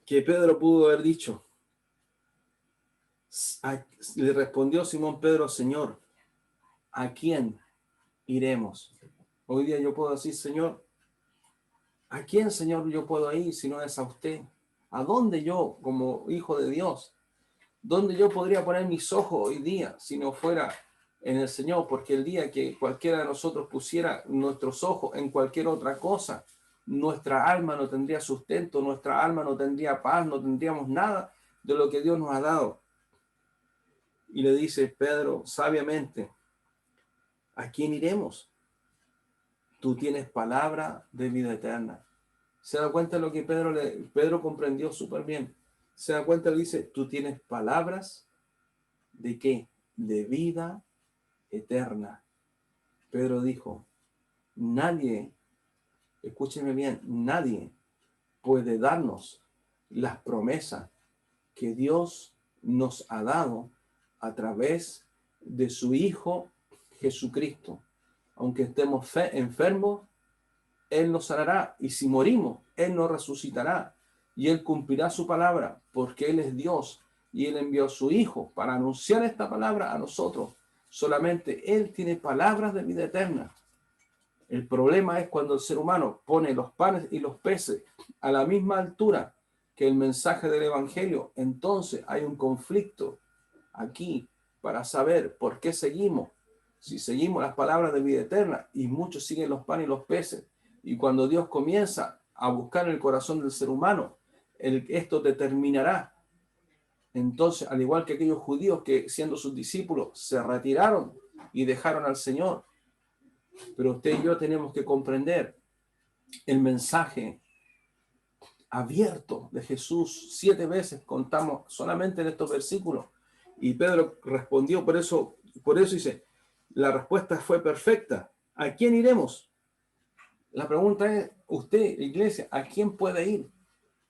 que Pedro pudo haber dicho. Le respondió Simón Pedro, Señor, ¿a quién iremos? Hoy día yo puedo decir, Señor, ¿a quién, Señor, yo puedo ir si no es a usted? ¿A dónde yo, como hijo de Dios, dónde yo podría poner mis ojos hoy día si no fuera en el Señor? Porque el día que cualquiera de nosotros pusiera nuestros ojos en cualquier otra cosa, nuestra alma no tendría sustento, nuestra alma no tendría paz, no tendríamos nada de lo que Dios nos ha dado. Y le dice Pedro sabiamente, ¿a quién iremos? Tú tienes palabra de vida eterna. ¿Se da cuenta de lo que Pedro comprendió súper bien? ¿Se da cuenta? Le dice, tú tienes palabras de qué? De vida eterna. Pedro dijo, nadie, escúcheme bien, nadie puede darnos las promesas que Dios nos ha dado a través de su Hijo Jesucristo. Aunque estemos enfermos, Él nos sanará, y si morimos, Él nos resucitará, y Él cumplirá su palabra, porque Él es Dios, y Él envió a su Hijo para anunciar esta palabra a nosotros. Solamente Él tiene palabras de vida eterna. El problema es cuando el ser humano pone los panes y los peces a la misma altura que el mensaje del Evangelio. Entonces hay un conflicto aquí para saber por qué seguimos. Si seguimos las palabras de vida eterna, y muchos siguen los panes y los peces, y cuando Dios comienza a buscar en el corazón del ser humano, esto determinará. Entonces, al igual que aquellos judíos que siendo sus discípulos se retiraron y dejaron al Señor, pero usted y yo tenemos que comprender el mensaje abierto de Jesús. 7 veces contamos solamente en estos versículos, y Pedro respondió, por eso dice, la respuesta fue perfecta. ¿A quién iremos? La pregunta es, usted, iglesia, ¿a quién puede ir?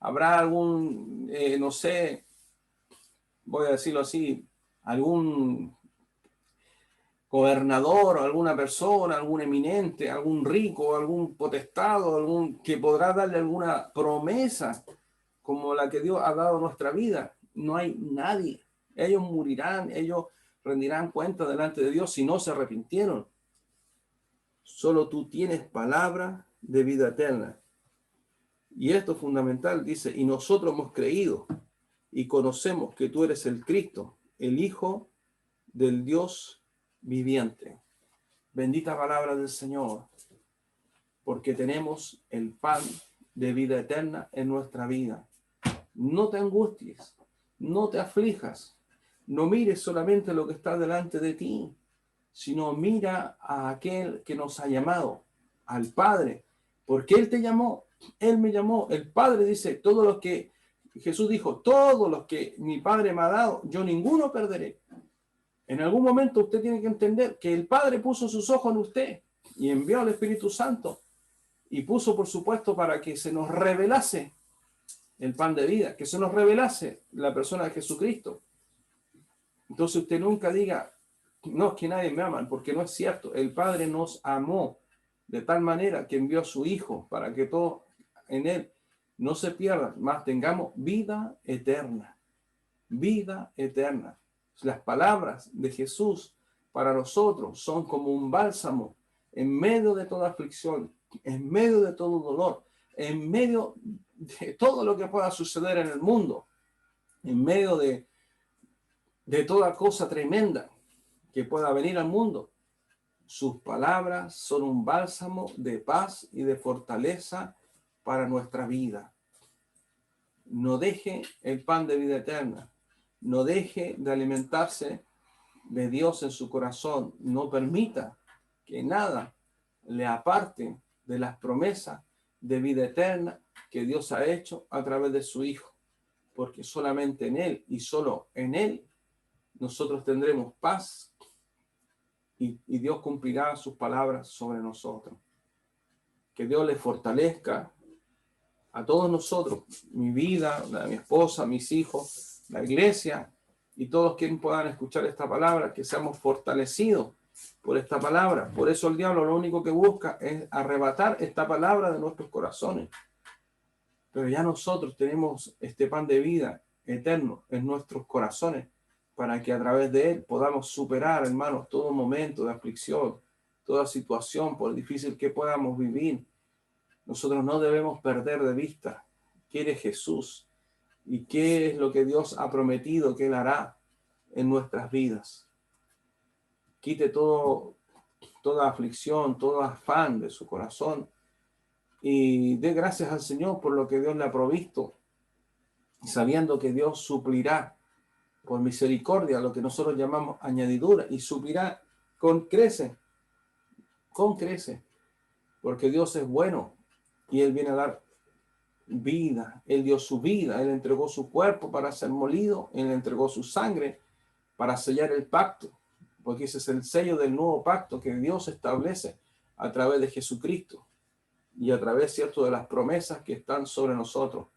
¿Habrá algún, no sé, voy a decirlo así, algún gobernador, alguna persona, algún eminente, algún rico, algún potestado, algún que podrá darle alguna promesa como la que Dios ha dado a nuestra vida? No hay nadie. Ellos morirán, ellos rendirán cuenta delante de Dios si no se arrepintieron. Solo tú tienes palabra de vida eterna. Y esto es fundamental, dice, y nosotros hemos creído y conocemos que tú eres el Cristo, el Hijo del Dios viviente. Bendita palabra del Señor, porque tenemos el pan de vida eterna en nuestra vida. No te angusties, no te aflijas, no mires solamente lo que está delante de ti, sino mira a aquel que nos ha llamado, al Padre, porque Él te llamó, Él me llamó. El Padre dice, todos los que, Jesús dijo, todos los que mi Padre me ha dado, yo ninguno perderé. En algún momento usted tiene que entender que el Padre puso sus ojos en usted y envió al Espíritu Santo y puso, por supuesto, para que se nos revelase el pan de vida, que se nos revelase la persona de Jesucristo. Entonces usted nunca diga, no, es que nadie me ama, porque no es cierto. El Padre nos amó de tal manera que envió a su Hijo para que todos en Él no se pierdan, más tengamos vida eterna. Vida eterna. Las palabras de Jesús para nosotros son como un bálsamo en medio de toda aflicción, en medio de todo dolor, en medio de todo lo que pueda suceder en el mundo, en medio de toda cosa tremenda que pueda venir al mundo. Sus palabras son un bálsamo de paz y de fortaleza para nuestra vida. No deje el pan de vida eterna. No deje de alimentarse de Dios en su corazón. No permita que nada le aparte de las promesas de vida eterna que Dios ha hecho a través de su Hijo. Porque solamente en Él y solo en Él nosotros tendremos paz y Dios cumplirá sus palabras sobre nosotros. Que Dios le fortalezca a todos nosotros, mi vida, la de mi esposa, mis hijos, la iglesia y todos quienes puedan escuchar esta palabra, que seamos fortalecidos por esta palabra. Por eso el diablo lo único que busca es arrebatar esta palabra de nuestros corazones. Pero ya nosotros tenemos este pan de vida eterno en nuestros corazones para que a través de él podamos superar, hermanos, todo momento de aflicción, toda situación, por difícil que podamos vivir. Nosotros no debemos perder de vista quién es Jesús y qué es lo que Dios ha prometido que Él hará en nuestras vidas. Quite toda aflicción, todo afán de su corazón y dé gracias al Señor por lo que Dios le ha provisto, sabiendo que Dios suplirá por misericordia lo que nosotros llamamos añadidura y suplirá con crece, porque Dios es bueno y Él viene a dar vida. Él dio su vida, Él entregó su cuerpo para ser molido, Él entregó su sangre para sellar el pacto, porque ese es el sello del nuevo pacto que Dios establece a través de Jesucristo y a través, cierto, de las promesas que están sobre nosotros.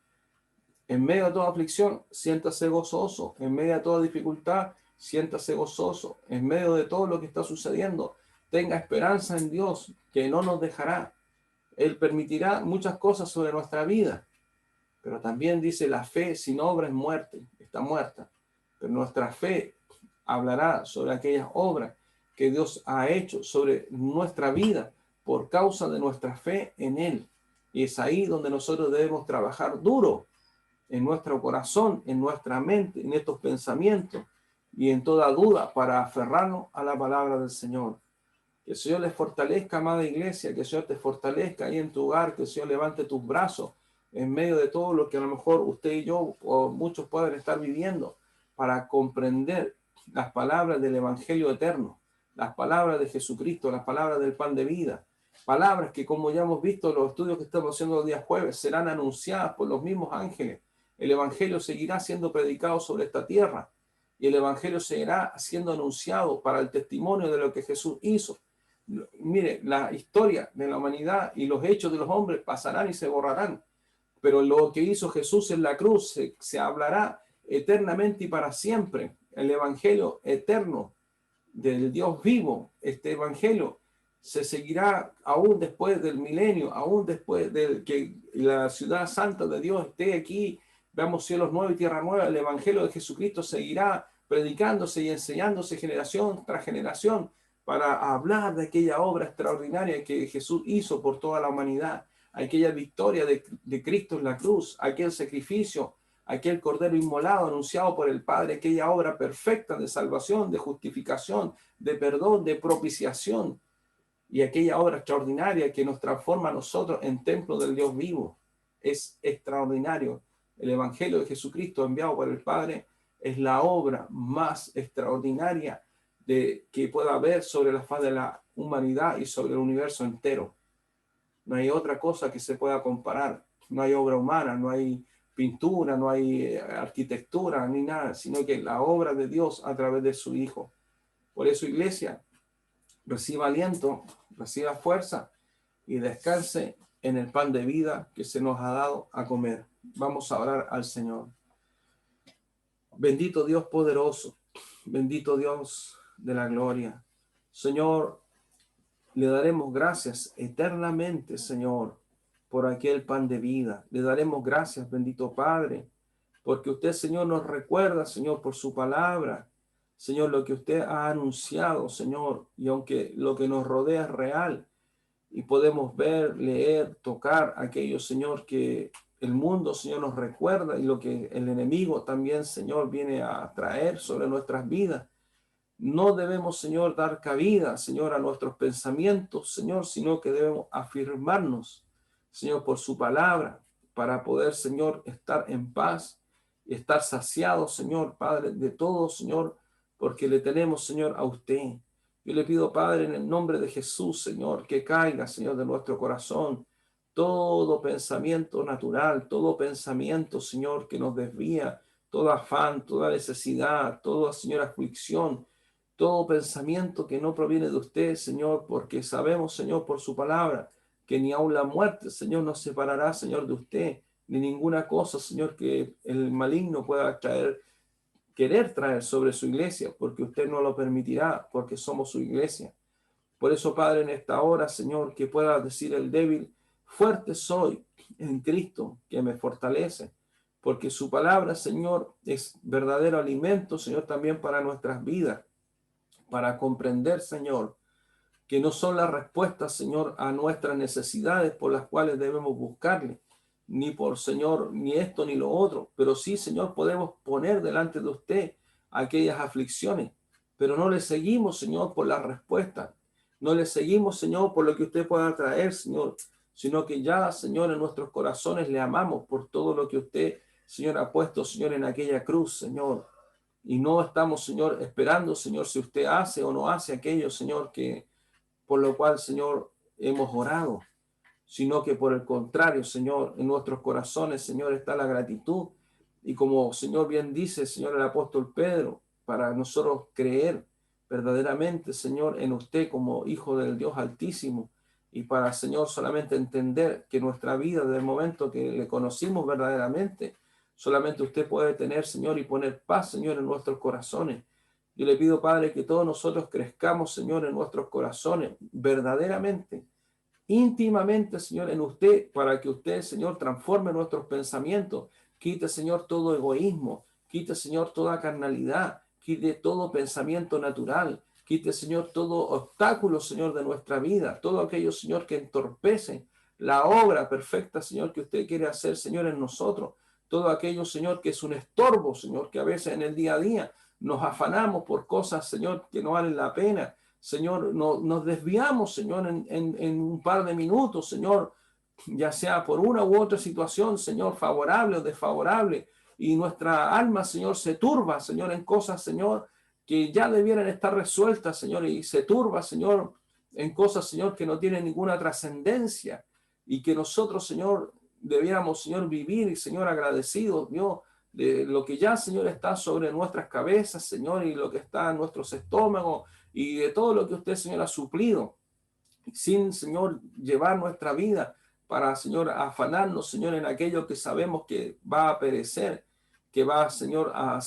En medio de toda aflicción, siéntase gozoso. En medio de toda dificultad, siéntase gozoso. En medio de todo lo que está sucediendo, tenga esperanza en Dios, que no nos dejará. Él permitirá muchas cosas sobre nuestra vida, pero también dice la fe sin obra es muerte, está muerta. Pero nuestra fe hablará sobre aquellas obras que Dios ha hecho sobre nuestra vida por causa de nuestra fe en Él. Y es ahí donde nosotros debemos trabajar duro en nuestro corazón, en nuestra mente, en estos pensamientos y en toda duda para aferrarnos a la palabra del Señor. Que el Señor les fortalezca, amada iglesia, que el Señor te fortalezca ahí en tu hogar, que el Señor levante tus brazos en medio de todo lo que a lo mejor usted y yo o muchos pueden estar viviendo, para comprender las palabras del Evangelio eterno, las palabras de Jesucristo, las palabras del pan de vida, palabras que, como ya hemos visto en los estudios que estamos haciendo los días jueves, serán anunciadas por los mismos ángeles. El Evangelio seguirá siendo predicado sobre esta tierra y el Evangelio seguirá siendo anunciado para el testimonio de lo que Jesús hizo. Mire, la historia de la humanidad y los hechos de los hombres pasarán y se borrarán, pero lo que hizo Jesús en la cruz se hablará eternamente y para siempre. El Evangelio eterno del Dios vivo, este Evangelio se seguirá aún después del milenio, aún después de que la ciudad santa de Dios esté aquí, veamos cielos nuevos y tierra nueva. El Evangelio de Jesucristo seguirá predicándose y enseñándose generación tras generación para hablar de aquella obra extraordinaria que Jesús hizo por toda la humanidad, aquella victoria de Cristo en la cruz, aquel sacrificio, aquel cordero inmolado anunciado por el Padre, aquella obra perfecta de salvación, de justificación, de perdón, de propiciación, y aquella obra extraordinaria que nos transforma a nosotros en templo del Dios vivo. Es extraordinario. El Evangelio de Jesucristo enviado por el Padre es la obra más extraordinaria que pueda haber sobre la faz de la humanidad y sobre el universo entero. No hay otra cosa que se pueda comparar. No hay obra humana, no hay pintura, no hay arquitectura, ni nada, sino que la obra de Dios a través de su Hijo. Por eso, iglesia, reciba aliento, reciba fuerza y descanse en el pan de vida que se nos ha dado a comer. Vamos a orar al Señor. Bendito Dios poderoso, bendito Dios de la gloria. Señor, le daremos gracias eternamente, Señor, por aquel pan de vida. Le daremos gracias, bendito Padre, porque usted, Señor, nos recuerda, Señor, por su palabra, Señor, lo que usted ha anunciado, Señor, y aunque lo que nos rodea es real y podemos ver, leer, tocar aquello, Señor, que el mundo, Señor, nos recuerda y lo que el enemigo también, Señor, viene a traer sobre nuestras vidas. No debemos, Señor, dar cabida, Señor, a nuestros pensamientos, Señor, sino que debemos afirmarnos, Señor, por su palabra, para poder, Señor, estar en paz y estar saciados, Señor, Padre, de todo, Señor, porque le tenemos, Señor, a usted. Yo le pido, Padre, en el nombre de Jesús, Señor, que caiga, Señor, de nuestro corazón todo pensamiento natural, todo pensamiento, Señor, que nos desvía, todo afán, toda necesidad, toda, Señor, aflicción, todo pensamiento que no proviene de usted, Señor, porque sabemos, Señor, por su palabra, que ni aun la muerte, Señor, nos separará, Señor, de usted, ni ninguna cosa, Señor, que el maligno pueda querer traer sobre su iglesia, porque usted no lo permitirá, porque somos su iglesia. Por eso, Padre, en esta hora, Señor, que pueda decir el débil, fuerte soy en Cristo, que me fortalece, porque su palabra, Señor, es verdadero alimento, Señor, también para nuestras vidas, para comprender, Señor, que no son las respuestas, Señor, a nuestras necesidades por las cuales debemos buscarle, ni por, Señor, ni esto ni lo otro, pero sí, Señor, podemos poner delante de usted aquellas aflicciones, pero no le seguimos, Señor, por la respuesta, no le seguimos, Señor, por lo que usted pueda traer, Señor, sino que ya, Señor, en nuestros corazones le amamos por todo lo que usted, Señor, ha puesto, Señor, en aquella cruz, Señor. Y no estamos, Señor, esperando, Señor, si usted hace o no hace aquello, Señor, que por lo cual, Señor, hemos orado, sino que por el contrario, Señor, en nuestros corazones, Señor, está la gratitud. Y como, Señor, bien dice, Señor, el apóstol Pedro, para nosotros creer verdaderamente, Señor, en usted como Hijo del Dios Altísimo, y para, Señor, solamente entender que nuestra vida, desde el momento que le conocimos verdaderamente, solamente usted puede tener, Señor, y poner paz, Señor, en nuestros corazones. Yo le pido, Padre, que todos nosotros crezcamos, Señor, en nuestros corazones, verdaderamente, íntimamente, Señor, en usted, para que usted, Señor, transforme nuestros pensamientos, quite, Señor, todo egoísmo, quite, Señor, toda carnalidad, quite todo pensamiento natural, quite, Señor, todo obstáculo, Señor, de nuestra vida, todo aquello, Señor, que entorpece la obra perfecta, Señor, que usted quiere hacer, Señor, en nosotros, todo aquello, Señor, que es un estorbo, Señor, que a veces en el día a día nos afanamos por cosas, Señor, que no valen la pena. Señor, nos desviamos, Señor, en un par de minutos, Señor, ya sea por una u otra situación, Señor, favorable o desfavorable, y nuestra alma, Señor, se turba, Señor, en cosas, Señor, que ya debieran estar resueltas, Señor, y se turba, Señor, en cosas, Señor, que no tienen ninguna trascendencia, y que nosotros, Señor, debiéramos, Señor, vivir, Señor, agradecidos, Dios, de lo que ya, Señor, está sobre nuestras cabezas, Señor, y lo que está en nuestros estómagos, y de todo lo que usted, Señor, ha suplido, sin, Señor, llevar nuestra vida para, Señor, afanarnos, Señor, en aquello que sabemos que va a perecer, que va, Señor, a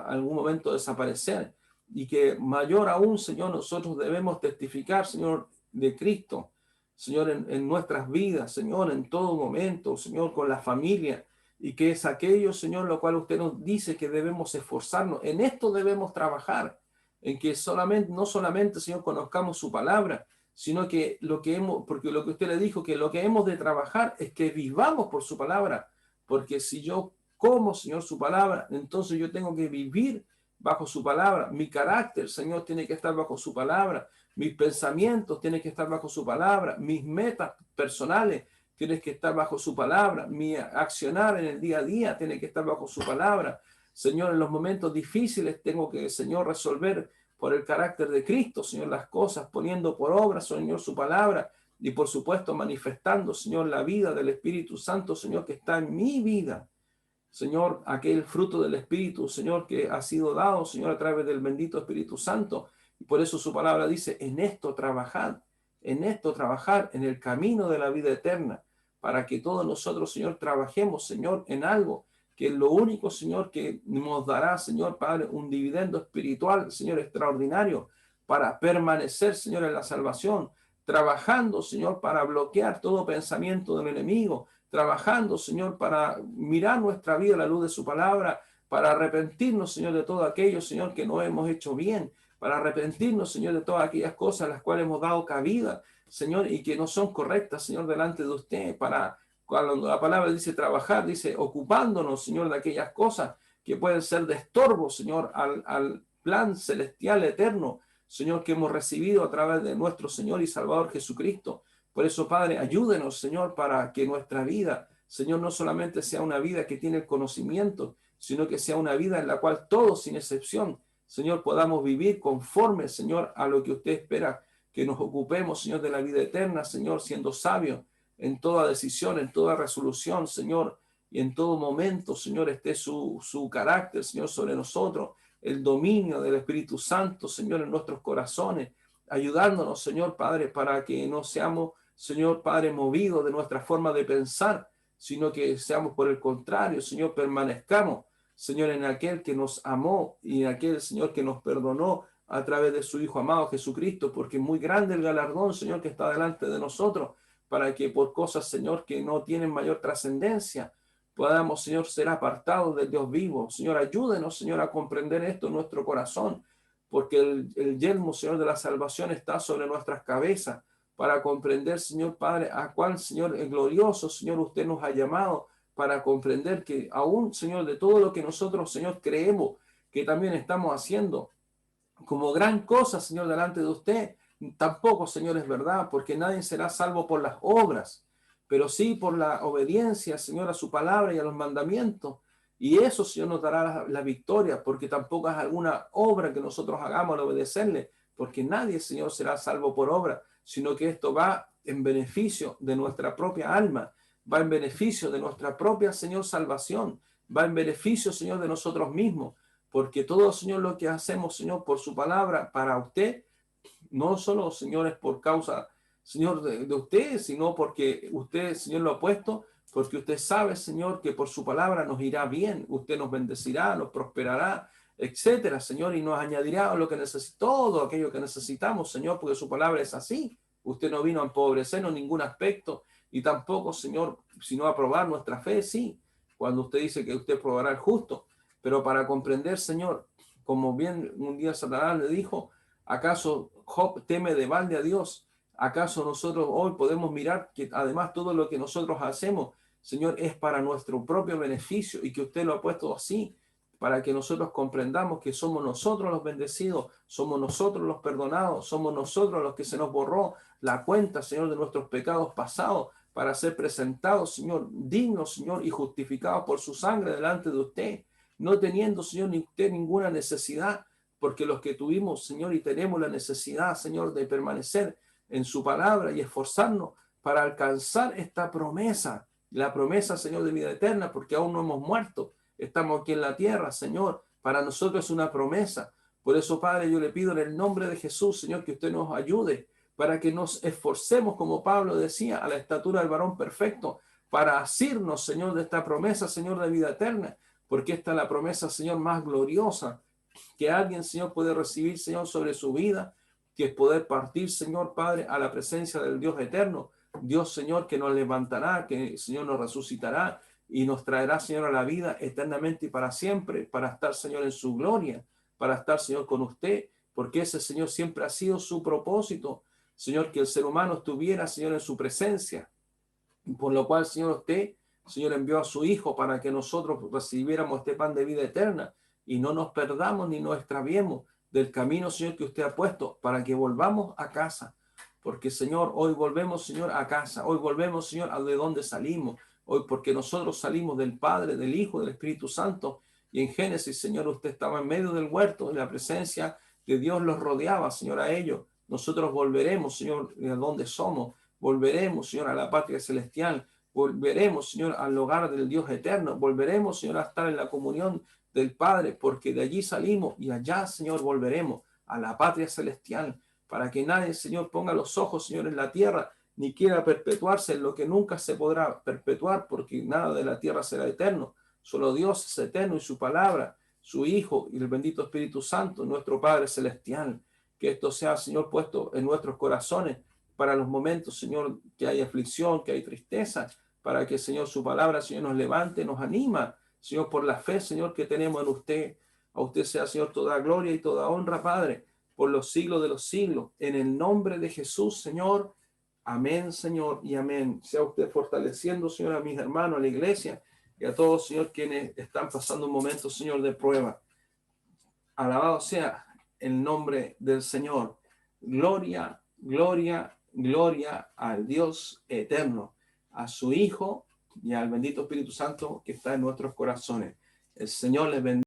algún momento desaparecer, y que mayor aún, Señor, nosotros debemos testificar, Señor, de Cristo, Señor, en nuestras vidas, Señor, en todo momento, Señor, con la familia, y que es aquello, Señor, lo cual usted nos dice que debemos esforzarnos, en esto debemos trabajar, en que solamente, no solamente, Señor, conozcamos su palabra, sino que lo que hemos, porque lo que usted le dijo, que lo que hemos de trabajar es que vivamos por su palabra, porque si yo como, Señor, su palabra, entonces yo tengo que vivir bajo su palabra, mi carácter, Señor, tiene que estar bajo su palabra, mis pensamientos tienen que estar bajo su palabra, mis metas personales tienen que estar bajo su palabra, mi accionar en el día a día tiene que estar bajo su palabra. Señor, en los momentos difíciles tengo que, Señor, resolver por el carácter de Cristo, Señor, las cosas, poniendo por obra, Señor, su palabra, y por supuesto manifestando, Señor, la vida del Espíritu Santo, Señor, que está en mi vida. Señor, aquel fruto del Espíritu, Señor, que ha sido dado, Señor, a través del bendito Espíritu Santo. Y por eso su palabra dice, en esto trabajad, en esto trabajar, en el camino de la vida eterna, para que todos nosotros, Señor, trabajemos, Señor, en algo que es lo único, Señor, que nos dará, Señor Padre, un dividendo espiritual, Señor, extraordinario, para permanecer, Señor, en la salvación, trabajando, Señor, para bloquear todo pensamiento del enemigo, trabajando, Señor, para mirar nuestra vida a la luz de su palabra, para arrepentirnos, Señor, de todo aquello, Señor, que no hemos hecho bien, para arrepentirnos, Señor, de todas aquellas cosas a las cuales hemos dado cabida, Señor, y que no son correctas, Señor, delante de usted, para cuando la palabra dice trabajar, dice ocupándonos, Señor, de aquellas cosas que pueden ser de estorbo, Señor, al plan celestial eterno, Señor, que hemos recibido a través de nuestro Señor y Salvador Jesucristo. Por eso, Padre, ayúdenos, Señor, para que nuestra vida, Señor, no solamente sea una vida que tiene el conocimiento, sino que sea una vida en la cual todos, sin excepción, Señor, podamos vivir conforme, Señor, a lo que usted espera, que nos ocupemos, Señor, de la vida eterna, Señor, siendo sabios en toda decisión, en toda resolución, Señor, y en todo momento, Señor, esté su carácter, Señor, sobre nosotros, el dominio del Espíritu Santo, Señor, en nuestros corazones, ayudándonos, Señor Padre, para que no seamos, Señor Padre, movidos de nuestra forma de pensar, sino que seamos por el contrario, Señor, permanezcamos, Señor, en aquel que nos amó y en aquel, Señor, que nos perdonó a través de su Hijo amado Jesucristo, porque es muy grande el galardón, Señor, que está delante de nosotros, para que por cosas, Señor, que no tienen mayor trascendencia, podamos, Señor, ser apartados del Dios vivo. Señor, ayúdenos, Señor, a comprender esto en nuestro corazón, porque el yelmo, Señor, de la salvación está sobre nuestras cabezas, para comprender, Señor Padre, a cuál, Señor, el glorioso, Señor, usted nos ha llamado, para comprender que aún, Señor, de todo lo que nosotros, Señor, creemos que también estamos haciendo como gran cosa, Señor, delante de usted, tampoco, Señor, es verdad, porque nadie será salvo por las obras, pero sí por la obediencia, Señor, a su palabra y a los mandamientos. Y eso, Señor, nos dará la victoria, porque tampoco es alguna obra que nosotros hagamos al obedecerle, porque nadie, Señor, será salvo por obra, sino que esto va en beneficio de nuestra propia alma, va en beneficio de nuestra propia, Señor, salvación, va en beneficio, Señor, de nosotros mismos, porque todo, Señor, lo que hacemos, Señor, por su palabra para usted, no solo, Señor, es por causa, Señor, de usted, sino porque usted, Señor, lo ha puesto, porque usted sabe, Señor, que por su palabra nos irá bien, usted nos bendecirá, nos prosperará, etcétera, Señor, y nos añadirá lo que necesitamos, todo aquello que necesitamos, Señor, porque su palabra es así. Usted no vino a empobrecernos en ningún aspecto y tampoco, Señor, sino a probar nuestra fe, sí, cuando usted dice que usted probará el justo, pero para comprender, Señor, como bien un día Satanás le dijo, ¿acaso Job teme de balde a Dios? ¿Acaso nosotros hoy podemos mirar que además todo lo que nosotros hacemos, Señor, es para nuestro propio beneficio y que usted lo ha puesto así, para que nosotros comprendamos que somos nosotros los bendecidos, somos nosotros los perdonados, somos nosotros los que se nos borró la cuenta, Señor, de nuestros pecados pasados, para ser presentados, Señor, dignos, Señor, y justificados por su sangre delante de usted, no teniendo, Señor, ni usted ninguna necesidad, porque los que tuvimos, Señor, y tenemos la necesidad, Señor, de permanecer en su palabra y esforzarnos para alcanzar esta promesa, la promesa, Señor, de vida eterna, porque aún no hemos muerto, estamos aquí en la tierra, Señor, para nosotros es una promesa. Por eso, Padre, yo le pido en el nombre de Jesús, Señor, que usted nos ayude para que nos esforcemos, como Pablo decía, a la estatura del varón perfecto, para asirnos, Señor, de esta promesa, Señor, de vida eterna, porque esta es la promesa, Señor, más gloriosa que alguien, Señor, puede recibir, Señor, sobre su vida, que es poder partir, Señor, Padre, a la presencia del Dios eterno, Dios, Señor, que nos levantará, que, Señor, nos resucitará y nos traerá, Señor, a la vida eternamente y para siempre, para estar, Señor, en su gloria, para estar, Señor, con usted, porque ese, Señor, siempre ha sido su propósito, Señor, que el ser humano estuviera, Señor, en su presencia, por lo cual, Señor, usted, Señor, envió a su Hijo para que nosotros recibiéramos este pan de vida eterna y no nos perdamos ni nos extraviemos del camino, Señor, que usted ha puesto para que volvamos a casa. Porque, Señor, hoy volvemos, Señor, a casa. Hoy volvemos, Señor, a de donde salimos. Hoy porque nosotros salimos del Padre, del Hijo, del Espíritu Santo. Y en Génesis, Señor, usted estaba en medio del huerto, en la presencia de Dios los rodeaba, Señor, a ellos. Nosotros volveremos, Señor, a donde somos. Volveremos, Señor, a la patria celestial. Volveremos, Señor, al hogar del Dios eterno. Volveremos, Señor, a estar en la comunión del Padre, porque de allí salimos y allá, Señor, volveremos a la patria celestial, para que nadie, Señor, ponga los ojos, Señor, en la tierra ni quiera perpetuarse en lo que nunca se podrá perpetuar, porque nada de la tierra será eterno. Solo Dios es eterno y su palabra, su Hijo y el bendito Espíritu Santo, nuestro Padre Celestial. Que esto sea, Señor, puesto en nuestros corazones para los momentos, Señor, que hay aflicción, que hay tristeza, para que, Señor, su palabra, Señor, nos levante, nos anima, Señor, por la fe, Señor, que tenemos en usted. A usted sea, Señor, toda gloria y toda honra, Padre, por los siglos de los siglos. En el nombre de Jesús, Señor. Amén, Señor, y amén. Sea usted fortaleciendo, Señor, a mis hermanos, a la iglesia y a todos, Señor, quienes están pasando un momento, Señor, de prueba. Alabado sea el nombre del Señor. Gloria, gloria, gloria al Dios eterno, a su Hijo y al bendito Espíritu Santo que está en nuestros corazones. El Señor les bendiga.